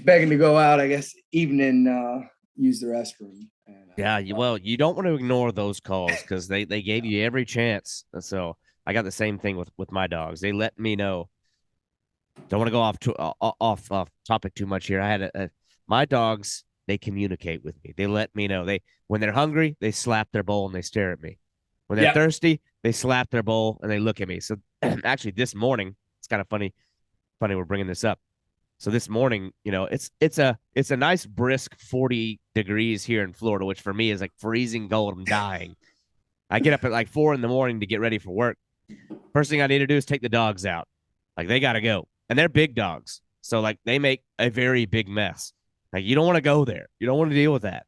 begging to go out, I guess, evening use the restroom. And Yeah, well, you don't want to ignore those calls because they gave you every chance. So I got the same thing with my dogs. They let me know. Don't want to go off topic too much here. I had my dogs. They communicate with me. They let me know. When they're hungry, they slap their bowl and they stare at me. When they're yeah, thirsty, they slap their bowl and they look at me. So actually, this morning it's kind of funny. Funny we're bringing this up. So this morning, it's a nice brisk 40 degrees here in Florida, which for me is like freezing cold. I'm dying. I get up at like 4 in the morning to get ready for work. First thing I need to do is take the dogs out. Like they gotta go. And they're big dogs. So like they make a very big mess. Like you don't want to go there. You don't want to deal with that.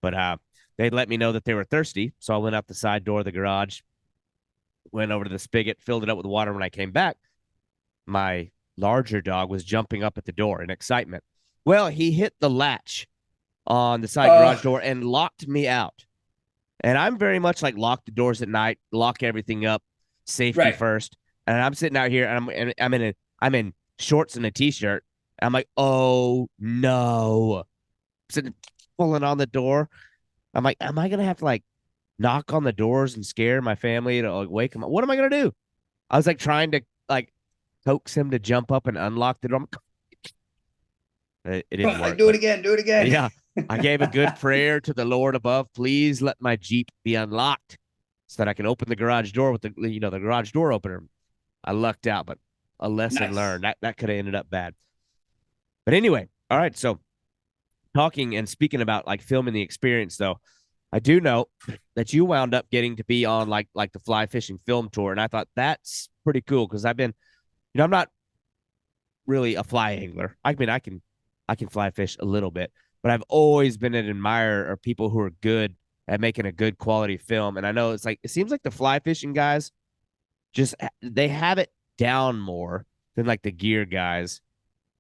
But they let me know that they were thirsty. So I went out the side door of the garage, went over to the spigot, filled it up with water. When I came back, my larger dog was jumping up at the door in excitement. Well, he hit the latch on the side Uh, garage door and locked me out. And I'm very much like lock the doors at night, lock everything up, safety right. first. And I'm sitting out here and I'm in shorts and a t-shirt. I'm like, oh no. Sitting pulling on the door. I'm like, am I gonna have to like knock on the doors and scare my family to like wake them up? What am I gonna do? I was like trying to like coax him to jump up and unlock the door. It didn't work, Do it but again. Do it again. yeah, I gave a good prayer to the Lord above. Please let my Jeep be unlocked so that I can open the garage door with the garage door opener. I lucked out, but a lesson Nice. learned. That could have ended up bad. But anyway, all right. So talking and speaking about like filming the experience, though, I do know that you wound up getting to be on like the fly fishing film tour, and I thought that's pretty cool because I've been, I'm not really a fly angler. I mean, I can fly fish a little bit, but I've always been an admirer of people who are good at making a good quality film. And I know it seems like the fly fishing guys just they have it down more than like the gear guys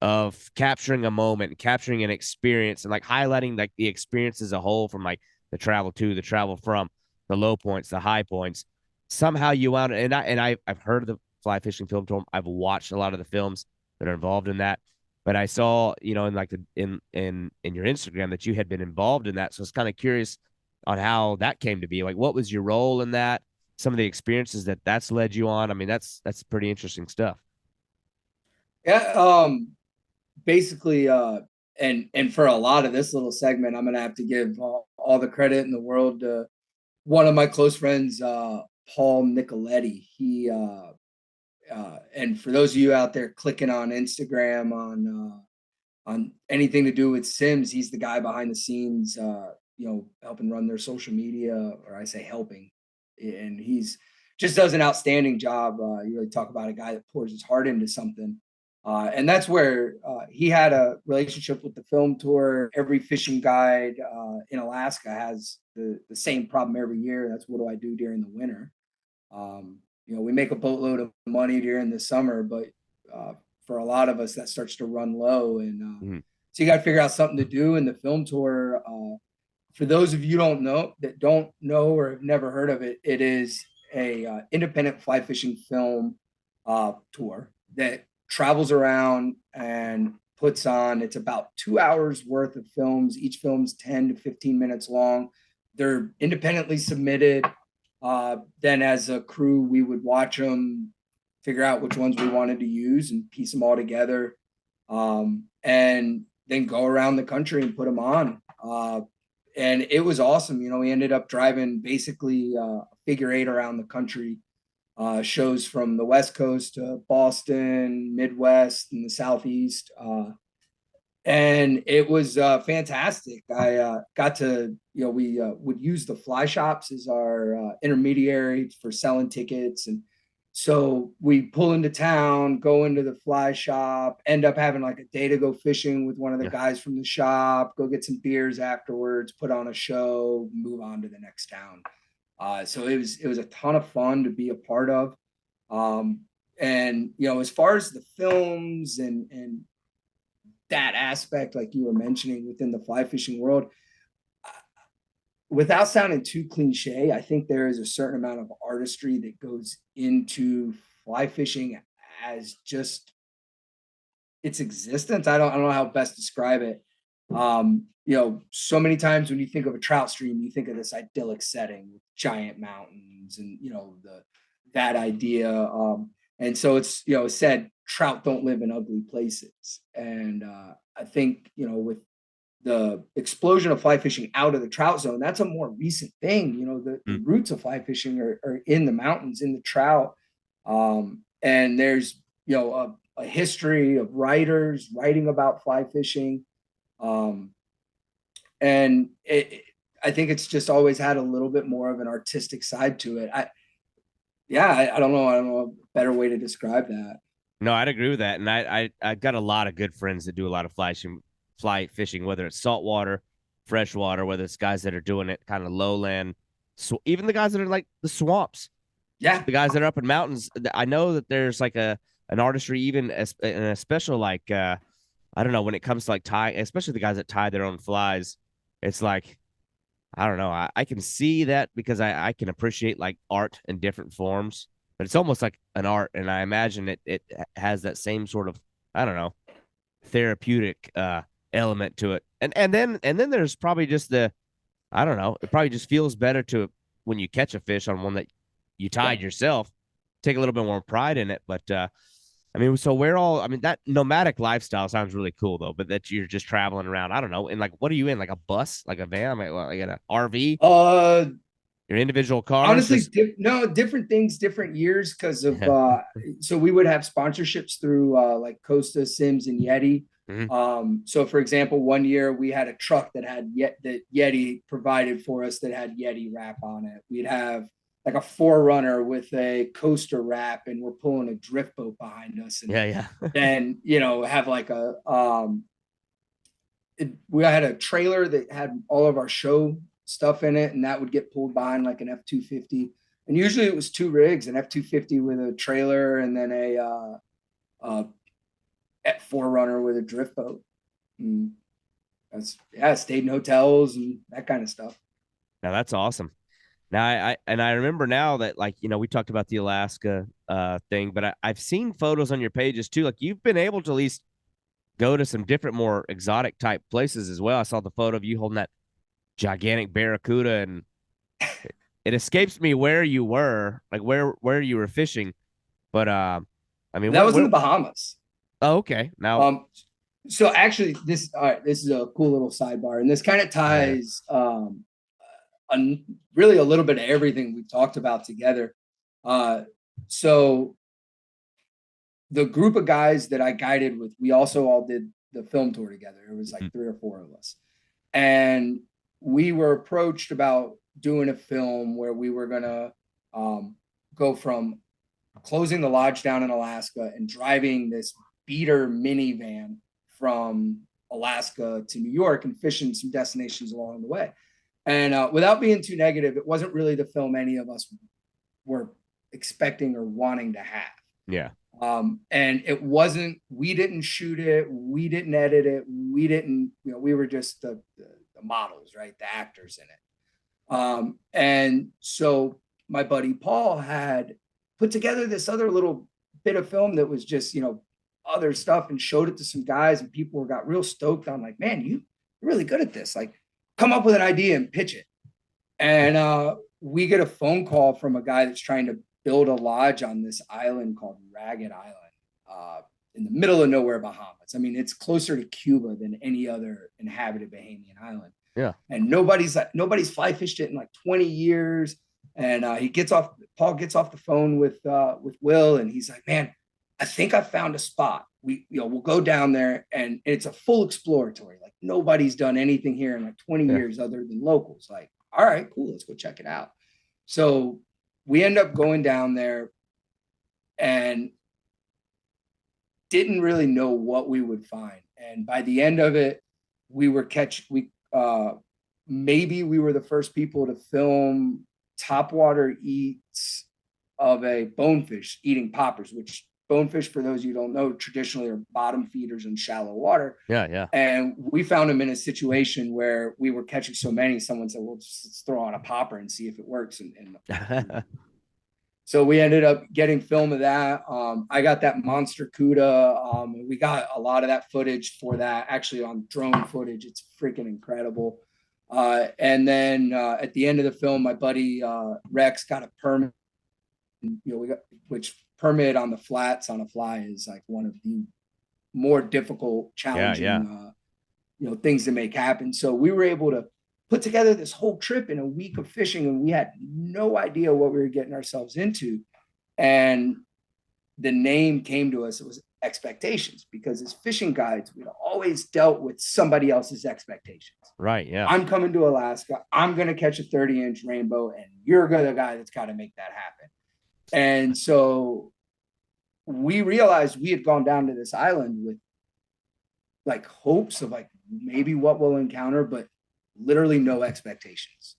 of capturing a moment, capturing an experience, and like highlighting like the experience as a whole from like the travel to, the travel from, the low points, the high points. Somehow you wound I've heard of the fly fishing film tour. I've watched a lot of the films that are involved in that. But I saw, in like in your Instagram that you had been involved in that. So I was kind of curious on how that came to be. Like, what was your role in that? Some of the experiences that's led you on. I mean, that's pretty interesting stuff. Yeah. Basically, and for a lot of this little segment, I'm gonna have to give all the credit in the world to one of my close friends, Paul Nicoletti. And for those of you out there clicking on Instagram on anything to do with Sims, he's the guy behind the scenes, helping run their social media, or I say helping, and he's just does an outstanding job. You really talk about a guy that pours his heart into something. And that's where he had a relationship with the film tour. Every fishing guide in Alaska has the same problem every year. That's what do I do during the winter? We make a boatload of money during the summer, but uh, for a lot of us, that starts to run low. And Mm-hmm. so you got to figure out something to do in the film tour. For those of you don't know or have never heard of it, it is a independent fly fishing film tour that travels around and puts on. It's about 2 hours worth of films. Each film's 10 to 15 minutes long. They're independently submitted. Then as a crew, we would watch them, figure out which ones we wanted to use and piece them all together, and then go around the country and put them on. And it was awesome. We ended up driving basically figure eight around the country, shows from the West Coast to Boston, Midwest, and the Southeast. And it was fantastic. I got to, we would use the fly shops as our intermediary for selling tickets. And so we pull into town, go into the fly shop, end up having like a day to go fishing with one of the Yeah. guys from the shop, go get some beers afterwards, put on a show, move on to the next town. So it was a ton of fun to be a part of. And as far as the films and that aspect, like you were mentioning within the fly fishing world, without sounding too cliche, I think there is a certain amount of artistry that goes into fly fishing as just its existence. I don't know how best to describe it. So many times when you think of a trout stream, you think of this idyllic setting with giant mountains and that idea. And so it's said trout don't live in ugly places. And I think with the explosion of fly fishing out of the trout zone, that's a more recent thing. The roots of fly fishing are in the mountains, in the trout. And there's a history of writers writing about fly fishing. And I think it's just always had a little bit more of an artistic side to it. I don't know. I don't know a better way to describe that. No, I'd agree with that. And I've got a lot of good friends that do a lot of fly fishing, whether it's saltwater, freshwater, whether it's guys that are doing it kind of lowland, so even the guys that are like the swamps, Yeah. the guys that are up in mountains. I know that there's like an artistry, even in a special like I don't know, when it comes to like tying, especially the guys that tie their own flies, it's like, I don't know. I can see that because I can appreciate like art in different forms, but it's almost like an art. And I imagine it has that same sort of, I don't know, therapeutic element to it. And then there's probably just the, I don't know, it probably just feels better to when you catch a fish on one that you Yeah. tied yourself, take a little bit more pride in it. But I mean, so we're all, I mean, that nomadic lifestyle sounds really cool though, but that you're just traveling around. I don't know. And like, what are you in? Like a bus, like a van, like an RV, Uh, your individual cars? Honestly, Just, no, different things, different years because of yeah. so we would have sponsorships through like Costa, Sims, and Yeti. Mhm. So for example, one year we had a truck that had that Yeti provided for us that had Yeti wrap on it. We'd have like a Forerunner with a coaster wrap, and we're pulling a drift boat behind us, and Yeah, yeah. then have like a we had a trailer that had all of our show stuff in it, and that would get pulled behind like an F-250. And usually it was two rigs, an F-250 with a trailer, and then a Forerunner with a drift boat. And stayed in hotels and that kind of stuff. Now that's awesome. Now I remember now that, like, we talked about the Alaska thing, but I've seen photos on your pages too. Like, you've been able to at least go to some different, more exotic type places as well. I saw the photo of you holding that gigantic barracuda, and it escapes me where you were, like where you were fishing. But I mean, That was in where the Bahamas. oh, okay. Now, Um, so actually, this all right. This is a cool little sidebar, and this kind of ties really a little bit of everything we've talked about together. So the group of guys that I guided with, we also all did the film tour together. It was like 3 or 4 of us. And we were approached about doing a film where we were going to go from closing the lodge down in Alaska and driving this beater minivan from Alaska to New York and fishing some destinations along the way. And without being too negative, it wasn't really the film any of us were expecting or wanting to have. yeah. And it wasn't, we didn't shoot it, we didn't edit it, we didn't, we were just the models, right? The actors in it. And so my buddy Paul had put together this other little bit of film that was just, other stuff, and showed it to some guys, and people got real stoked on, like, man, you're really good at this. Like, come up with an idea and pitch it. And we get a phone call from a guy that's trying to build a lodge on this island called Ragged Island in the middle of nowhere, Bahamas. I mean, it's closer to Cuba than any other inhabited Bahamian island. Yeah. And nobody's fly fished it in like 20 years. And Paul gets off the phone with Will, and he's like, man, I think I found a spot. We'll go down there, and it's a full exploratory. Like, nobody's done anything here in like 20 years other than locals. Like, all right, cool, let's go check it out. So we end up going down there and didn't really know what we would find. And by the end of it, maybe we were the first people to film topwater eats of a bonefish eating poppers, which bonefish, for those of you who don't know, traditionally are bottom feeders in shallow water. Yeah, yeah. And we found them in a situation where we were catching so many, someone said, well, let's throw on a popper and see if it works. And so we ended up getting film of that. I got that monster cuda. We got a lot of that footage for that actually on drone footage. It's freaking incredible. And then at the end of the film, my buddy Rex got a permit. Which permit on the flats on a fly is like one of the more difficult, challenging, things to make happen. So we were able to put together this whole trip in a week of fishing, and we had no idea what we were getting ourselves into. And the name came to us. It was Expectations, because as fishing guides, we'd always dealt with somebody else's expectations. Right. Yeah. I'm coming to Alaska. I'm going to catch a 30-inch rainbow, and you're the guy that's got to make that happen. And so we realized we had gone down to this island with like hopes of like maybe what we'll encounter, but literally no expectations.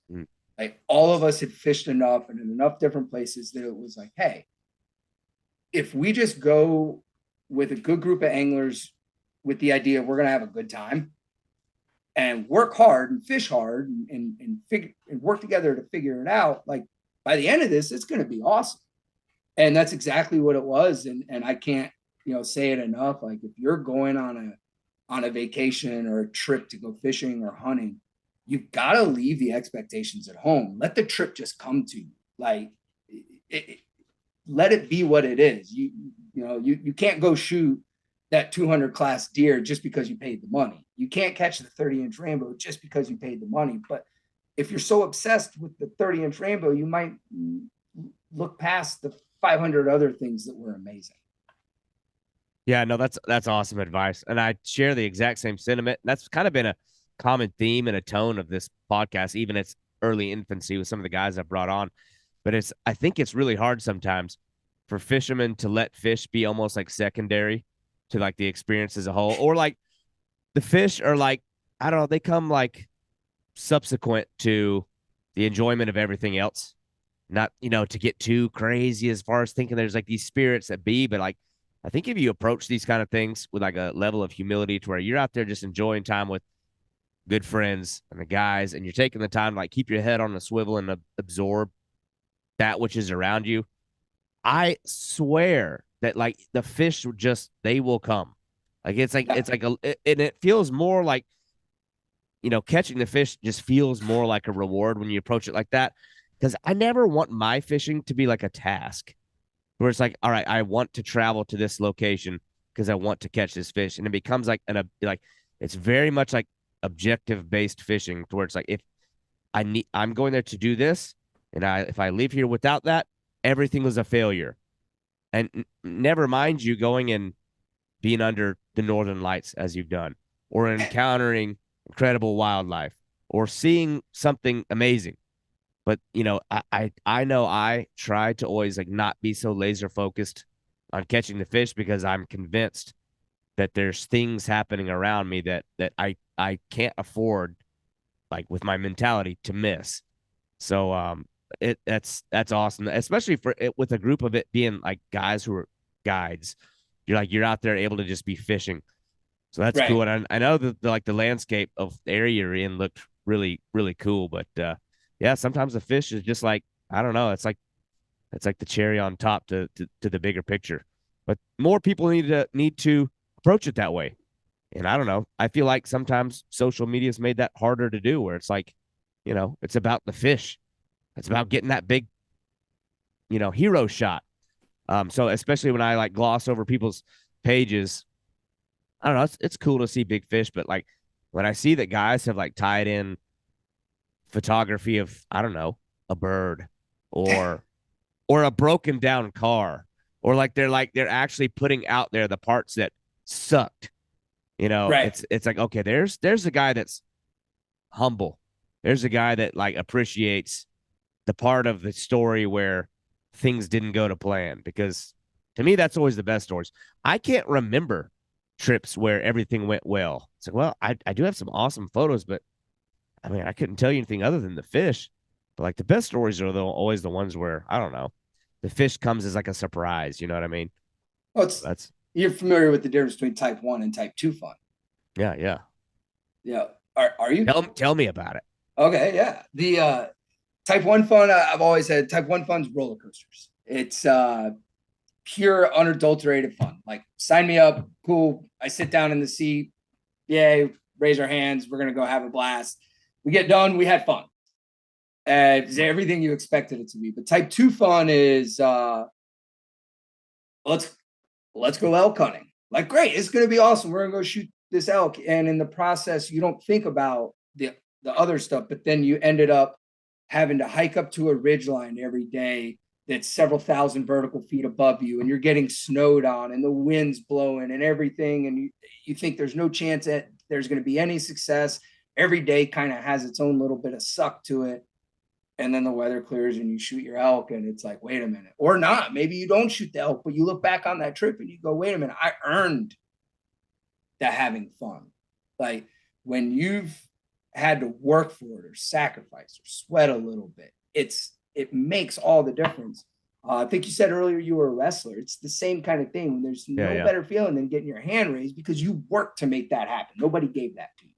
Like, all of us had fished enough and in enough different places that it was like, hey, if we just go with a good group of anglers with the idea we're going to have a good time and work hard and fish hard and work together to figure it out. Like by the end of this, it's going to be awesome. And that's exactly what it was. And I can't, say it enough. Like if you're going on a vacation or a trip to go fishing or hunting, you've got to leave the expectations at home. Let the trip just come to you. Like let it be what it is. You can't go shoot that 200 class deer just because you paid the money. You can't catch the 30-inch rainbow just because you paid the money. But if you're so obsessed with the 30-inch rainbow, you might look past the 500 other things that were amazing. Yeah, no, that's awesome advice. And I share the exact same sentiment. That's kind of been a common theme and a tone of this podcast, even its early infancy with some of the guys I've brought on. But I think it's really hard sometimes for fishermen to let fish be almost like secondary to like the experience as a whole. Or like the fish are like, I don't know, they come like subsequent to the enjoyment of everything else. Not, to get too crazy as far as thinking there's like these spirits that be, but like I think if you approach these kind of things with like a level of humility to where you're out there just enjoying time with good friends and the guys, and you're taking the time to like keep your head on the swivel and absorb that which is around you, I swear that like the fish they will come. Like it's like and it feels more like, catching the fish just feels more like a reward when you approach it like that. Because I never want my fishing to be like a task where it's like, all right, I want to travel to this location because I want to catch this fish. And it becomes like it's very much like objective based fishing to where it's like, if I'm going there to do this. And if I leave here without that, everything was a failure. And never mind you going and being under the northern lights as you've done, or encountering incredible wildlife, or seeing something amazing. But I know I try to always like not be so laser focused on catching the fish because I'm convinced that there's things happening around me that I can't afford, like with my mentality, to miss. So that's awesome, especially for it with a group of it being like guys who are guides. You're out there able to just be fishing. So that's right. cool. And I know that the landscape of the area you're in looked really, really cool. But yeah, sometimes the fish is just like, I don't know. It's like the cherry on top to the bigger picture. But more people need to approach it that way. And I don't know. I feel like sometimes social media has made that harder to do, where it's like, it's about the fish. It's about getting that big, hero shot. So especially when I like gloss over people's pages, I don't know. It's cool to see big fish, but like when I see that guys have like tied in photography of, I don't know, a bird or a broken down car, or like they're actually putting out there the parts that sucked. Right. It's like, okay, there's a guy that's humble. There's a guy that like appreciates the part of the story where things didn't go to plan, because to me that's always the best stories. I can't remember trips where everything went well. It's like, well, I do have some awesome photos, but I mean, I couldn't tell you anything other than the fish. But like the best stories are always the ones where, I don't know, the fish comes as like a surprise. You know what I mean? Well, That's you're familiar with the difference between type 1 and type 2 fun. yeah. Yeah. Are you? Tell me about it. Okay. Yeah. The type 1 fun, I've always had type 1 fun's roller coasters. It's pure unadulterated fun. Like, sign me up. Cool. I sit down in the seat. Yay. Raise our hands. We're going to go have a blast. We get done. We had fun. It's everything you expected it to be. But type 2 fun is let's go elk hunting. Like, great. It's going to be awesome. We're going to go shoot this elk. And in the process, you don't think about the other stuff, but then you ended up having to hike up to a ridgeline every day that's several thousand vertical feet above you, and you're getting snowed on and the wind's blowing and everything. And you think there's no chance that there's going to be any success. Every day kind of has its own little bit of suck to it. And then the weather clears and you shoot your elk, and it's like, wait a minute, or not. Maybe you don't shoot the elk, but you look back on that trip and you go, wait a minute, I earned that having fun. Like, when you've had to work for it or sacrifice or sweat a little bit, it makes all the difference. I think you said earlier you were a wrestler. It's the same kind of thing. There's no better feeling than getting your hand raised because you worked to make that happen. Nobody gave that to you.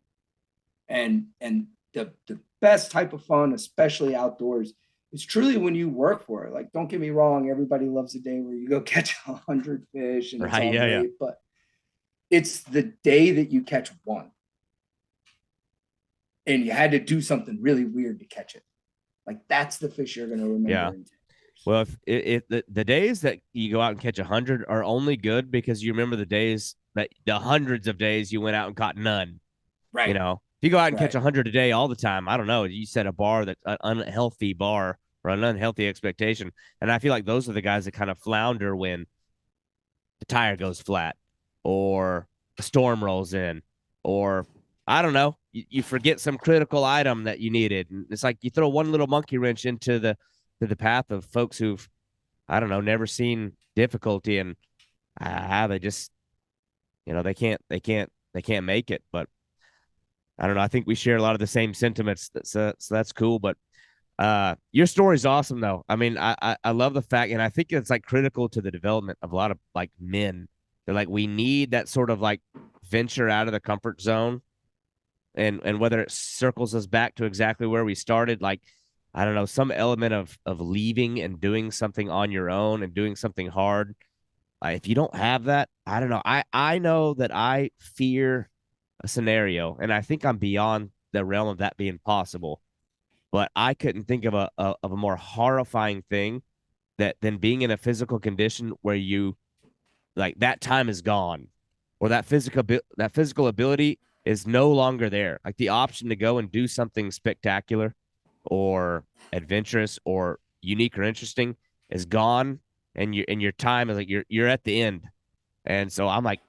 And the best type of fun, especially outdoors, is truly when you work for it. Like, don't get me wrong, everybody loves a day where you go catch 100 fish and it's all great, but it's the day that you catch one and you had to do something really weird to catch it. Like, that's the fish you're going to remember. Yeah. Well, if the days that you go out and catch 100 are only good because you remember the days that the hundreds of days you went out and caught none. Right. You know, if you go out and catch 100 a day all the time, I don't know. You set a bar that's an unhealthy bar or an unhealthy expectation. And I feel like those are the guys that kind of flounder when the tire goes flat or a storm rolls in or I don't know, you forget some critical item that you needed. And it's like you throw one little monkey wrench into the path of folks who've, I don't know, never seen difficulty and they just, they can't make it. But I don't know. I think we share a lot of the same sentiments. So that's cool. But your story's awesome, though. I mean, I love the fact, and I think it's like critical to the development of a lot of like men. They're like, we need that sort of like venture out of the comfort zone, and whether it circles us back to exactly where we started, like I don't know, some element of leaving and doing something on your own and doing something hard. If you don't have that, I don't know. I know that I fear a scenario, and I think I'm beyond the realm of that being possible. But I couldn't think of a more horrifying thing than being in a physical condition where you like that time is gone, or that physical ability is no longer there. Like the option to go and do something spectacular, or adventurous, or unique or interesting is gone, and your time is like you're at the end. And so I'm like,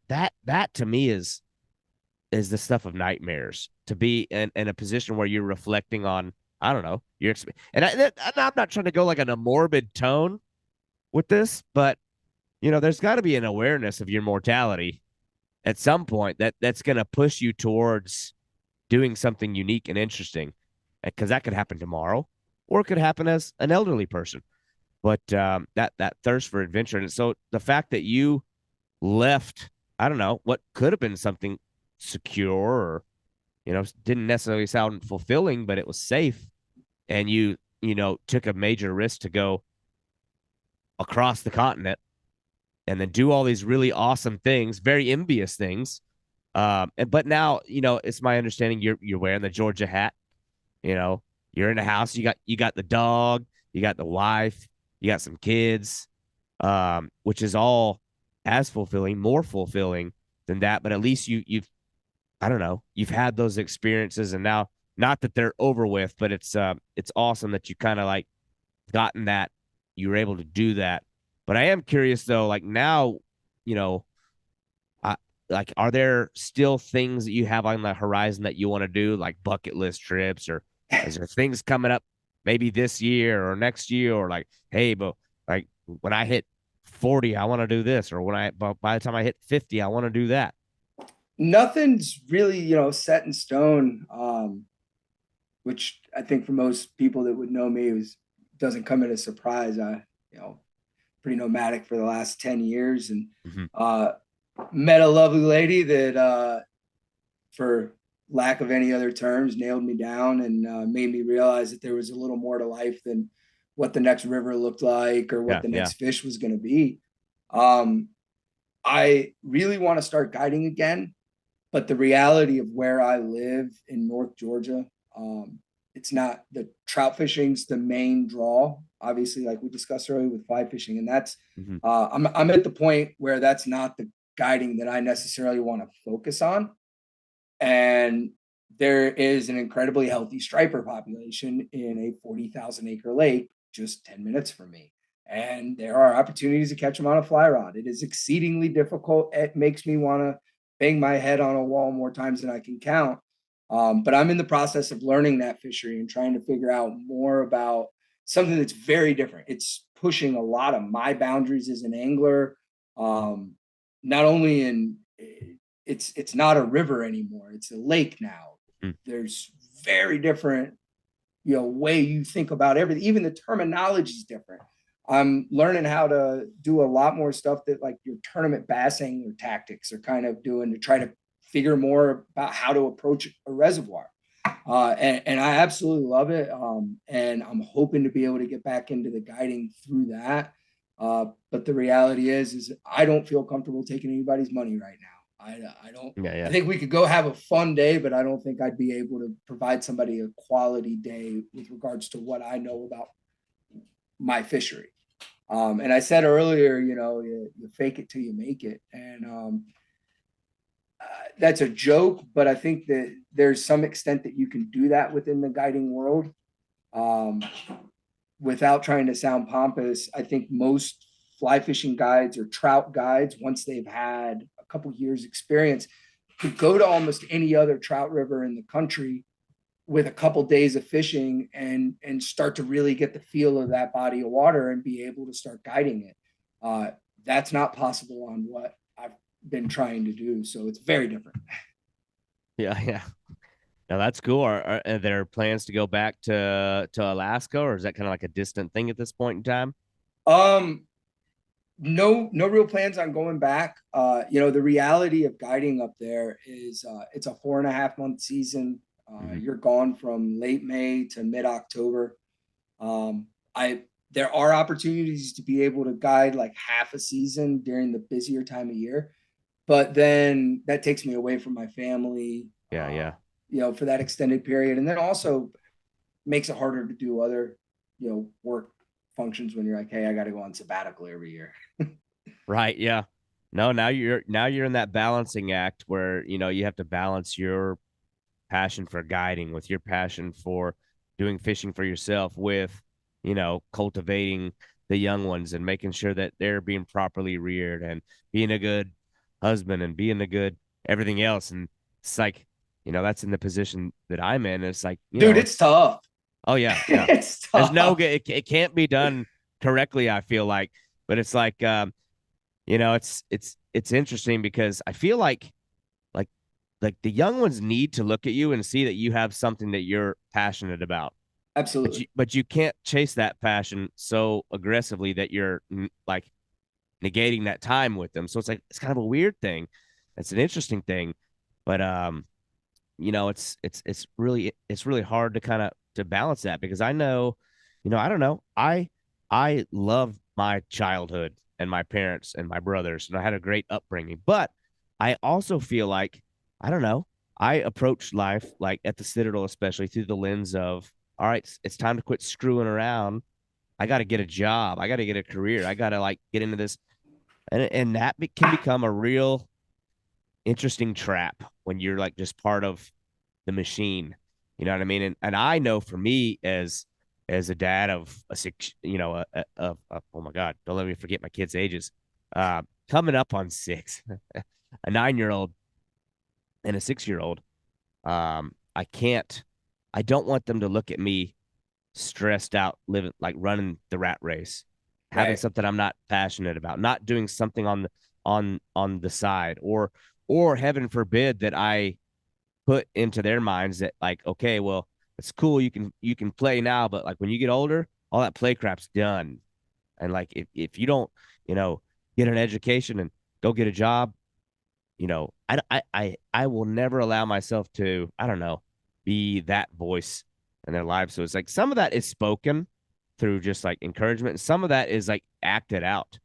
that to me is the stuff of nightmares, to be in a position where you're reflecting on, I don't know, and I'm not trying to go like in a morbid tone with this, but there's got to be an awareness of your mortality at some point that's going to push you towards doing something unique and interesting, because that could happen tomorrow, or it could happen as an elderly person. But that thirst for adventure, and so the fact that you left, I don't know, what could have been something secure, or didn't necessarily sound fulfilling, but it was safe, and you took a major risk to go across the continent and then do all these really awesome things, very envious things. But now, it's my understanding you're wearing the Georgia hat. You're in the house. You got the dog. You got the wife. You got some kids, which is all as fulfilling, more fulfilling than that. But at least you've I don't know, you've had those experiences, and now, not that they're over with, but it's awesome that you kind of like gotten that, you were able to do that. But I am curious though, like now, you know, like, are there still things that you have on the horizon that you want to do, like bucket list trips, or is there things coming up maybe this year or next year, or like, hey, but like when I hit 40, I want to do this, or by the time I hit 50, I want to do that? Nothing's really, set in stone. Which I think for most people that would know me doesn't come as a surprise. Pretty nomadic for the last 10 years, and met a lovely lady that, for lack of any other terms, nailed me down and made me realize that there was a little more to life than what the next river looked like or what the next fish was going to be. I really want to start guiding again, but the reality of where I live in North Georgia, it's not, the trout fishing's the main draw, obviously, like we discussed earlier with fly fishing. And that's, I'm at the point where that's not the guiding that I necessarily want to focus on. And there is an incredibly healthy striper population in a 40,000 acre lake just 10 minutes from me. And there are opportunities to catch them on a fly rod. It is exceedingly difficult. It makes me want to bang my head on a wall more times than I can count. But I'm in the process of learning that fishery and trying to figure out more about something that's very different. It's pushing a lot of my boundaries as an angler. Not only it's not a river anymore, it's a lake now. There's very different, way you think about everything. Even the terminology is different. I'm learning how to do a lot more stuff that like your tournament bass angler tactics are kind of doing to try to figure more about how to approach a reservoir. And I absolutely love it. And I'm hoping to be able to get back into the guiding through that. But the reality is I don't feel comfortable taking anybody's money right now. I don't. Yeah, I yeah. think we could go have a fun day, but I don't think I'd be able to provide somebody a quality day with regards to what I know about my fishery. And I said earlier, you fake it till you make it, and that's a joke, but I think that there's some extent that you can do that within the guiding world. Um, Without trying to sound pompous, I think most fly fishing guides or trout guides, once they've had a couple years experience, could go to almost any other trout river in the country with a couple days of fishing and start to really get the feel of that body of water and be able to start guiding it. That's not possible on what I've been trying to do. So it's very different. Yeah, yeah. Now that's cool. Are there plans to go back to Alaska, or is that kind of like a distant thing at this point in time? Um, no real plans on going back. The reality of guiding up there is it's a 4.5 month season. Mhm. You're gone from late May to mid October. I There are opportunities to be able to guide like half a season during the busier time of year, but then that takes me away from my family, Yeah, yeah. for that extended period, and then also makes it harder to do other, work functions when you're like, hey, I got to go on sabbatical every year. Right, yeah. No, now you're in that balancing act where, you have to balance your passion for guiding with your passion for doing fishing for yourself with, cultivating the young ones and making sure that they're being properly reared and being a good husband and being a good everything else. And it's like, that's in the position that I'm in. It's like, Dude, it's tough. oh yeah, yeah. It's There's no, tough. it can't be done correctly, I feel like, but it's like, it's interesting because I feel like like the young ones need to look at you and see that you have something that you're passionate about. But you Absolutely. but you can't chase that passion so aggressively that you're like negating that time with them. So it's kind of a weird thing. It's an interesting thing, but it's really hard to kind of to balance that because I know, I don't know. I love my childhood and my parents and my brothers, and I had a great upbringing. But I also feel like, I don't know, I approach life like at the Citadel, especially through the lens of, all right, it's time to quit screwing around. I got to get a job. I got to get a career. I got to like get into this, and that can become a real interesting trap when you're like just part of the machine. You know what I mean? And I know for me as a dad of a six, oh my God, don't let me forget my kids' ages. Coming up on six, a 9-year old and a 6-year old. I don't want them to look at me stressed out, living like running the rat race, having Right. something I'm not passionate about, not doing something on the side, or heaven forbid that I put into their minds that like, okay, well, it's cool, you can play now, but like when you get older, all that play crap's done. And like if you don't, you know, get an education and go get a job, I will never allow myself to, I don't know, be that voice in their lives. So it's like some of that is spoken through just like encouragement, and some of that is like acted out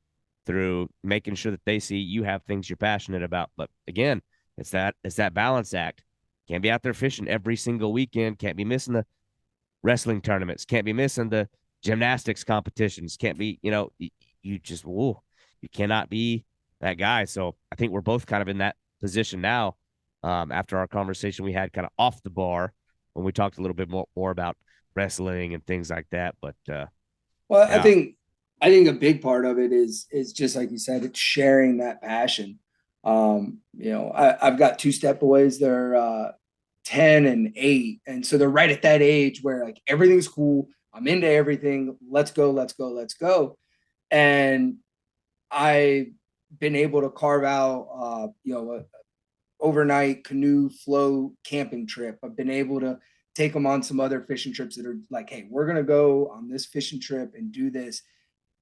through making sure that they see you have things you're passionate about. But again, it's that balance act. Can't be out there fishing every single weekend. Can't be missing the wrestling tournaments. Can't be missing the gymnastics competitions. Can't be, you just, whoa, you cannot be that guy. So I think we're both kind of in that position now. After our conversation we had kind of off the bar when we talked a little bit more about wrestling and things like that. But Well, I yeah, think I think a big part of it is just like you said, it's sharing that passion. I've got two step boys. They're 10 and 8, and so they're right at that age where like everything's cool. I'm into everything. Let's go, let's go, let's go. And I've been able to carve out, a overnight canoe flow camping trip. I've been able to take them on some other fishing trips that are like, hey, we're gonna go on this fishing trip and do this.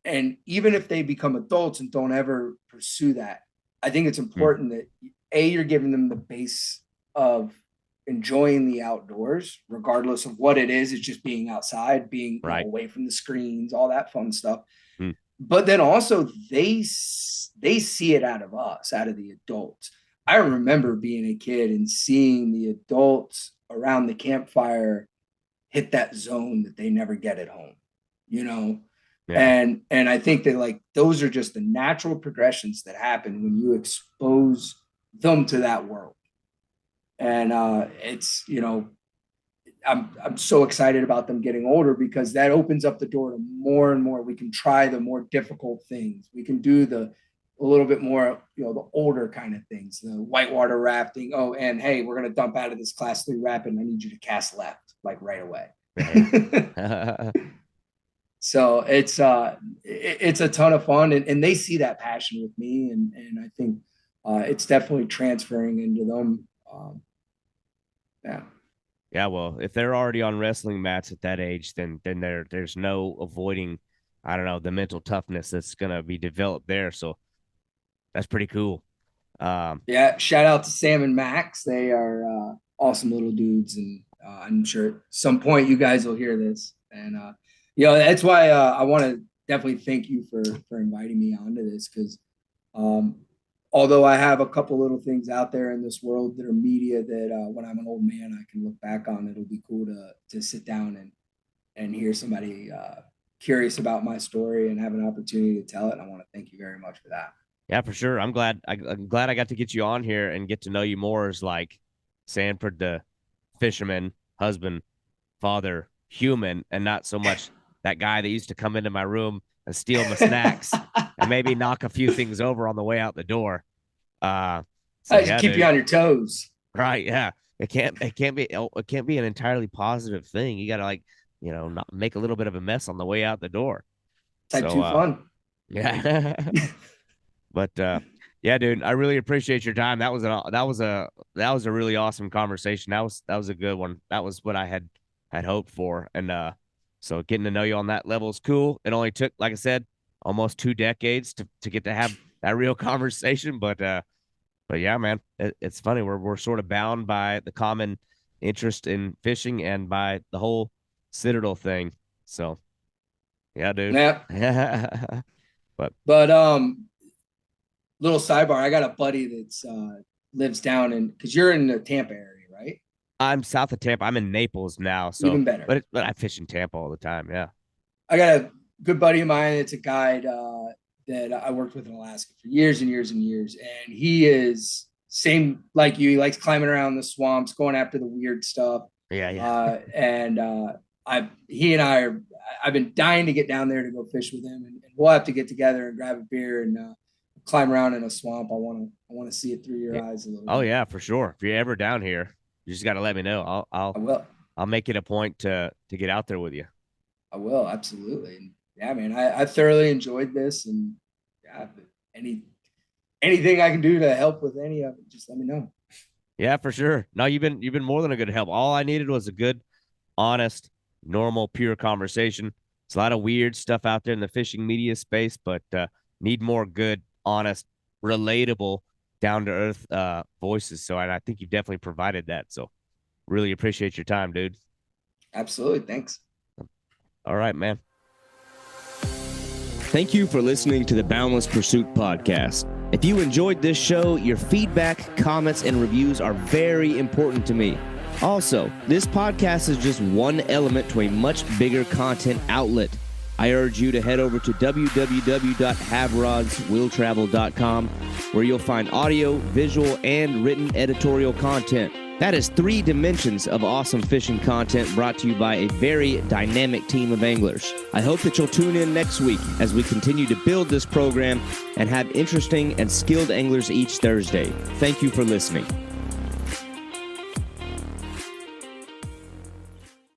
and even if they become adults and don't ever pursue that, I think it's important that you're giving them the base of enjoying the outdoors, regardless of what it is. It's just being outside, being away from the screens, all that fun stuff. But then also they see it out of us, out of the adults. I remember being a kid and seeing the adults around the campfire hit that zone that they never get at home, you know? Yeah. And I think that like, those are just the natural progressions that happen when you expose them to that world. And it's, you know, I'm so excited about them getting older, because that opens up the door to more and more. We can try the more difficult things. We can do a little bit more, you know, the older kind of things, the whitewater rafting. Oh, and hey, we're going to dump out of this class 3 rapid, and I need you to cast left, like right away. So it's a ton of fun, and they see that passion with me. And I think it's definitely transferring into them. Yeah. Yeah, well, if they're already on wrestling mats at that age, then there's no avoiding, I don't know, the mental toughness that's going to be developed there. So that's pretty cool. Yeah, shout out to Sam and Max. They are awesome little dudes, and I'm sure at some point you guys will hear this. And you know, that's why I want to definitely thank you for inviting me onto this, because although I have a couple little things out there in this world that are media that when I'm an old man, I can look back on, it'll be cool to sit down and hear somebody curious about my story and have an opportunity to tell it. And I want to thank you very much for that. Yeah, for sure. I'm glad I got to get you on here and get to know you more as like Sanford, the fisherman, husband, father, human, and not so much that guy that used to come into my room and steal my snacks and maybe knock a few things over on the way out the door. So yeah, keep you on your toes. Right. Yeah. It can't be an entirely positive thing. You got to, like, you know, not make a little bit of a mess on the way out the door. Type 2 fun. Yeah. But yeah, dude, I really appreciate your time. That was a really awesome conversation. That was a good one. That was what I had hoped for. And so getting to know you on that level is cool. It only took, like I said, almost 2 decades to get to have that real conversation. But yeah, man, it's funny. We're sort of bound by the common interest in fishing and by the whole Citadel thing. So yeah, dude. Yeah. But little sidebar, I got a buddy that's lives down in, because you're in the Tampa area, right? I'm south of Tampa. I'm in Naples now, so even better. But I fish in Tampa all the time. Yeah. I got a good buddy of mine. It's a guide that I worked with in Alaska for years and years and years, and he is same like you. He likes climbing around the swamps, going after the weird stuff. Yeah. I've been dying to get down there to go fish with him, and we'll have to get together and grab a beer and climb around in a swamp. I want to see it through your eyes a little bit. Yeah, for sure. If you're ever down here, you just got to let me know. I will. I'll make it a point to get out there with you. I will, absolutely. And yeah, man, I thoroughly enjoyed this, and yeah, anything I can do to help with any of it, just let me know. Yeah, for sure. No, you've been more than a good help. All I needed was a good, honest, normal, pure conversation. There's a lot of weird stuff out there in the fishing media space, but need more good, honest, relatable, down-to-earth voices. So, and I think you've definitely provided that. So really appreciate your time, dude. Absolutely. Thanks. All right, man. Thank you for listening to the Boundless Pursuit Podcast. If you enjoyed this show, your feedback, comments, and reviews are very important to me. Also, this podcast is just one element to a much bigger content outlet. I urge you to head over to www.haverodswilltravel.com, where you'll find audio, visual, and written editorial content. That is 3 dimensions of awesome fishing content brought to you by a very dynamic team of anglers. I hope that you'll tune in next week as we continue to build this program and have interesting and skilled anglers each Thursday. Thank you for listening.